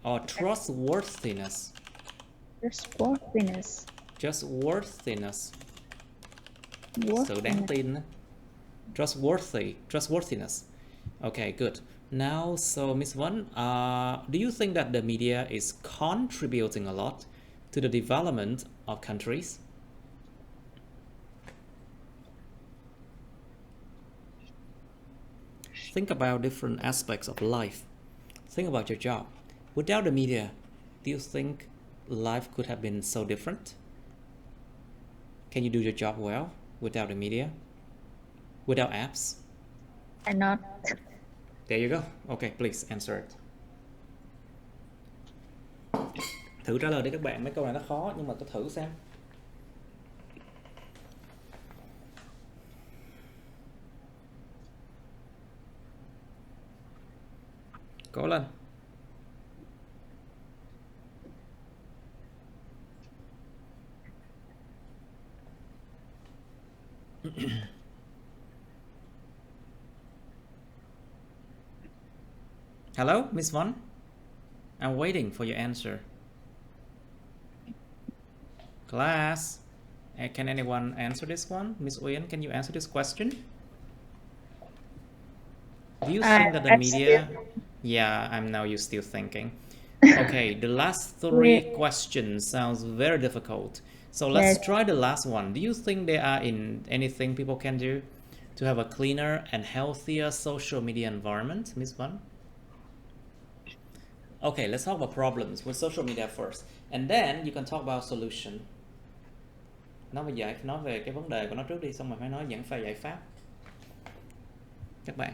Or trustworthiness. Trustworthiness. Trustworthiness. Sự đáng tin. Trustworthiness. Okay, good. Now, so Miss Vân, do you think that the media is contributing a lot to the development of countries? Think about different aspects of life. Think about your job. Without the media, do you think life could have been so different? Can you do your job well without the media? Without apps? Cannot. There you go. Okay, please answer it. Thử trả lời đi các bạn, mấy câu này nó khó nhưng mà cứ thử xem. Cố lên. Hello, Miss Vân? I'm waiting for your answer. Class, can anyone answer this one? Miss Uyên, can you answer this question? Do you think that the media... Yeah, I'm now you're still thinking. Okay, the last three questions sounds very difficult. So let's try the last one. Do you think there are anything people can do to have a cleaner and healthier social media environment, Miss Vân? Okay, let's talk about problems with social media first. And then you can talk about solution. Nói về cái vấn đề của nó trước đi, xong rồi phải nói dẫn giải pháp. Các bạn.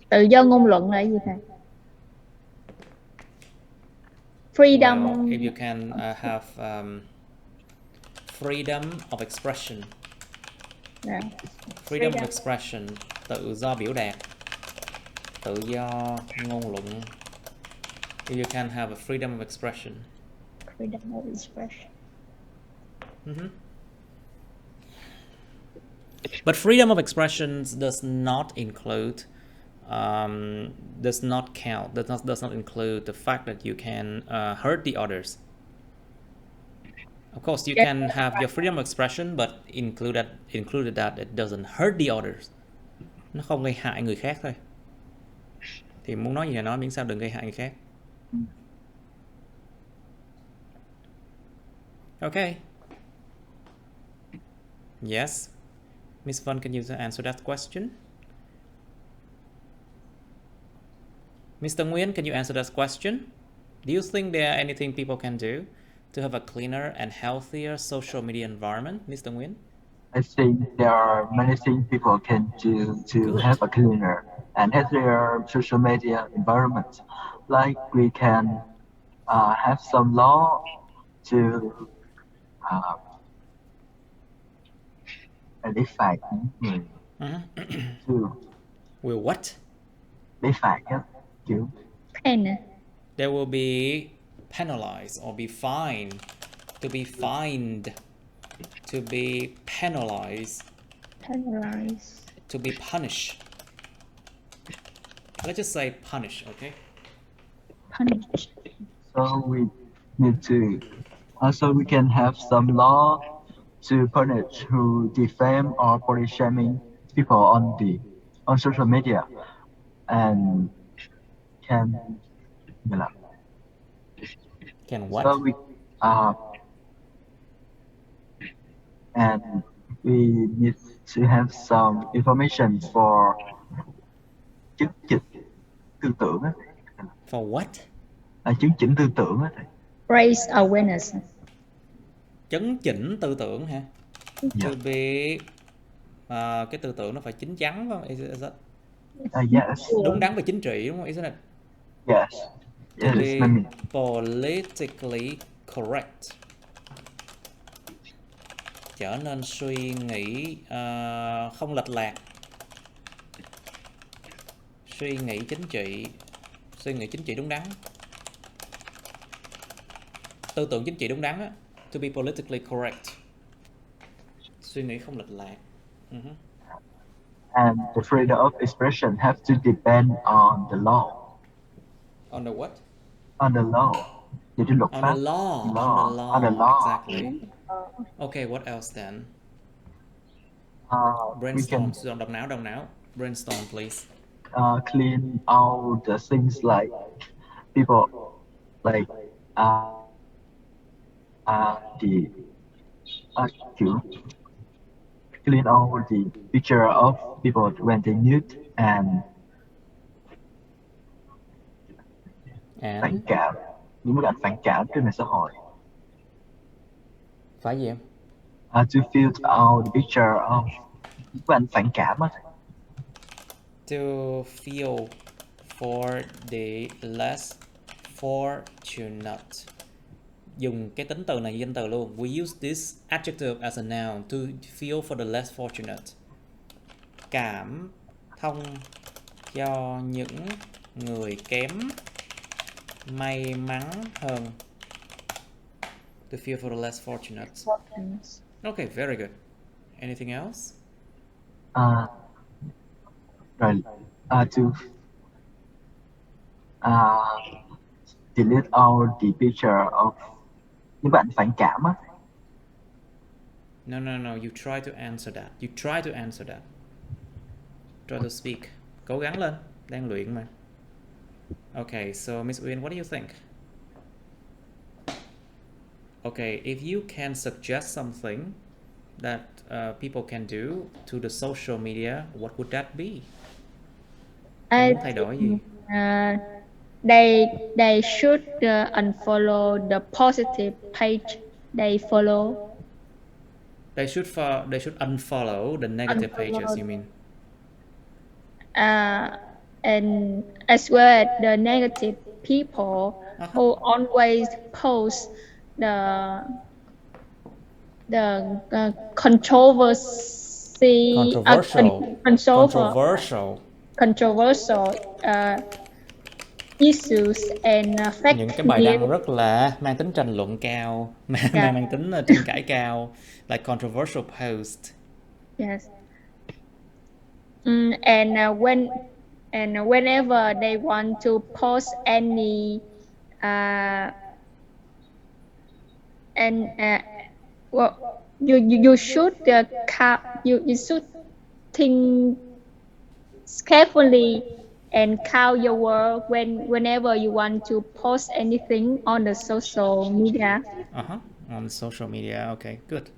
Tự do ngôn luận là gì thầy? Freedom. Well, if you can have freedom of expression. Yeah. Freedom of expression, tự do biểu đạt, tự do ngôn luận. If you can have a freedom of expression. Freedom of expression. But freedom of expression does not include, does not count, does not include the fact that you can hurt the others. Of course, you can have your freedom of expression, but included that it doesn't hurt the others. Nó không gây hại người khác thôi. Thì muốn nói gì là nói, miễn sao đừng gây hại người khác. Okay. Yes. Miss Vân, can you answer that question? Mr. Nguyen, can you answer that question? Do you think there are anything people can do to have a cleaner and healthier social media environment, Mr. Nguyen? I think there are many things people can do to have a cleaner and healthier social media environment. Like we can have some law to để phạt những người Will what? Để phạt á, kiểu There will be penalized or be fined. To be fined. To be penalized. Penalized. To be punished. Let's just say punish, okay? Punish. So we need to also we can have some law to punish who defame or body shaming people on social media and can what? So we and we need to have some information for chứng chỉnh tư tưởng á. For what? Chứng chỉnh tư tưởng á thầy. Raise awareness. Chấn chỉnh tư tưởng hả? To be cái tư tưởng nó phải chín chắn phải không? Is that Yes. đúng đắn và chính trị đúng không? Isn't it? Yes. To It is be meaning. politically correct. Trở nên suy nghĩ không lệch lạc. Suy nghĩ chính trị đúng đắn. Tư tưởng chính trị đúng đắn á. To be politically correct. Suy nghĩ không lệch lạc. And the freedom of expression have to depend on the law. On the what? On the law. Thì cái luật On pháp. the law. Law. On the law. On the law. Exactly. Okay, what else then? We Brainstorm. can Đồng não. Brainstorm, please. clean all the things like people like the kiểu clean all the picture of people when they nude and phản cảm, những bức ảnh phản cảm trên mạng xã hội. Phải gì em? To filter out the picture of những bức ảnh phản cảm á. To feel for the less fortunate. Dùng cái tính từ này như danh từ luôn. We use this adjective as a noun. To feel for the less fortunate. Cảm thông cho những người kém may mắn hơn. To feel for the less fortunate. Okay, very good. Anything else? Rồi to delete all the picture of những bức ảnh phản cảm á. No. You try to answer that. Try to speak. Cố gắng lên. Đang luyện mà. Okay, so Miss Uyên, what do you think? Okay, if you can suggest something that people can do to the social media, what would that be? Em muốn thay đổi gì? They should unfollow the positive page they follow. They should unfollow the negative pages, you mean? And as well as the negative people who always post the controversial issues and fake những cái bài đăng news. rất là mang tính tranh luận cao, mang tính tranh cãi cao, like controversial post. Yes. And whenever they want to post any well, you should you should think carefully and count your word whenever you want to post anything on the social media. On social media. Okay, good.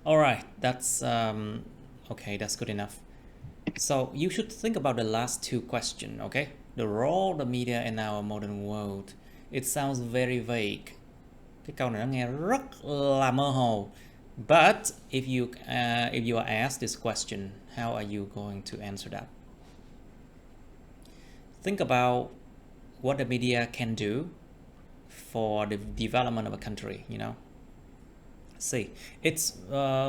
All right, that's okay, that's good enough. So you should think about the last two questions, okay? The role of the media in our modern world. It sounds very vague. Cái câu này nó nghe rất là mơ hồ. But if you are asked this question, how are you going to answer that? Think about what the media can do for the development of a country, you know. See, it's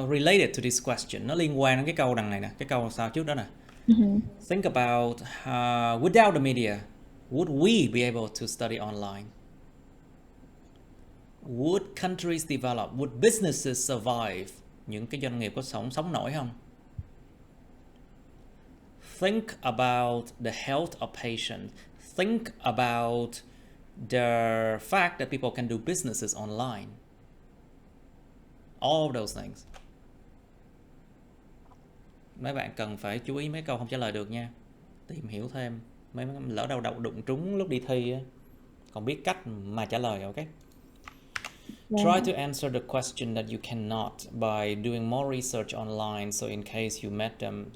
related to this question. Nó liên quan đến cái câu đằng này nè, cái câu sau trước đó nè. Think about without the media, would we be able to study online? Would countries develop? Would businesses survive? Những cái doanh nghiệp có sống nổi không? Think about the health of patients. Think about the fact that people can do businesses online. All of those things. Mấy bạn cần phải chú ý mấy câu không trả lời được nha. Tìm hiểu thêm. Mấy lỡ đâu đụng trúng lúc đi thi á. Còn biết cách mà trả lời, ok? Try to answer the question that you cannot by doing more research online, so in case you meet them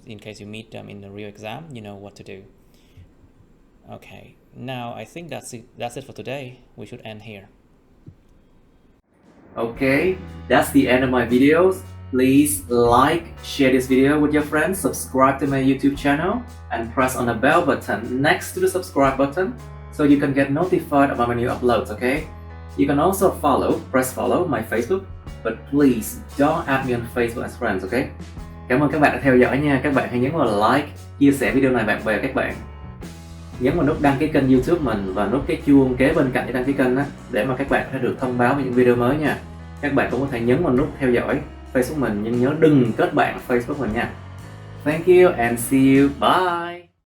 in the real exam, you know what to do. Okay, now I think that's it for today. We should end here. Okay, that's the end of my videos. Please like, share this video with your friends, subscribe to my YouTube channel, and press on the bell button next to the subscribe button so you can get notified about my new uploads, okay? You can also press follow my Facebook, but please don't add me on Facebook as friends, okay? Cảm ơn các bạn đã theo dõi nha. Các bạn hãy nhấn vào like, chia sẻ video này bạn bè các bạn. Nhấn vào nút đăng ký kênh YouTube mình và nút cái chuông kế bên cạnh để đăng ký kênh á, để mà các bạn sẽ được thông báo về những video mới nha. Các bạn cũng có thể nhấn vào nút theo dõi Facebook mình, nhưng nhớ đừng kết bạn Facebook mình nha. Thank you and see you. Bye.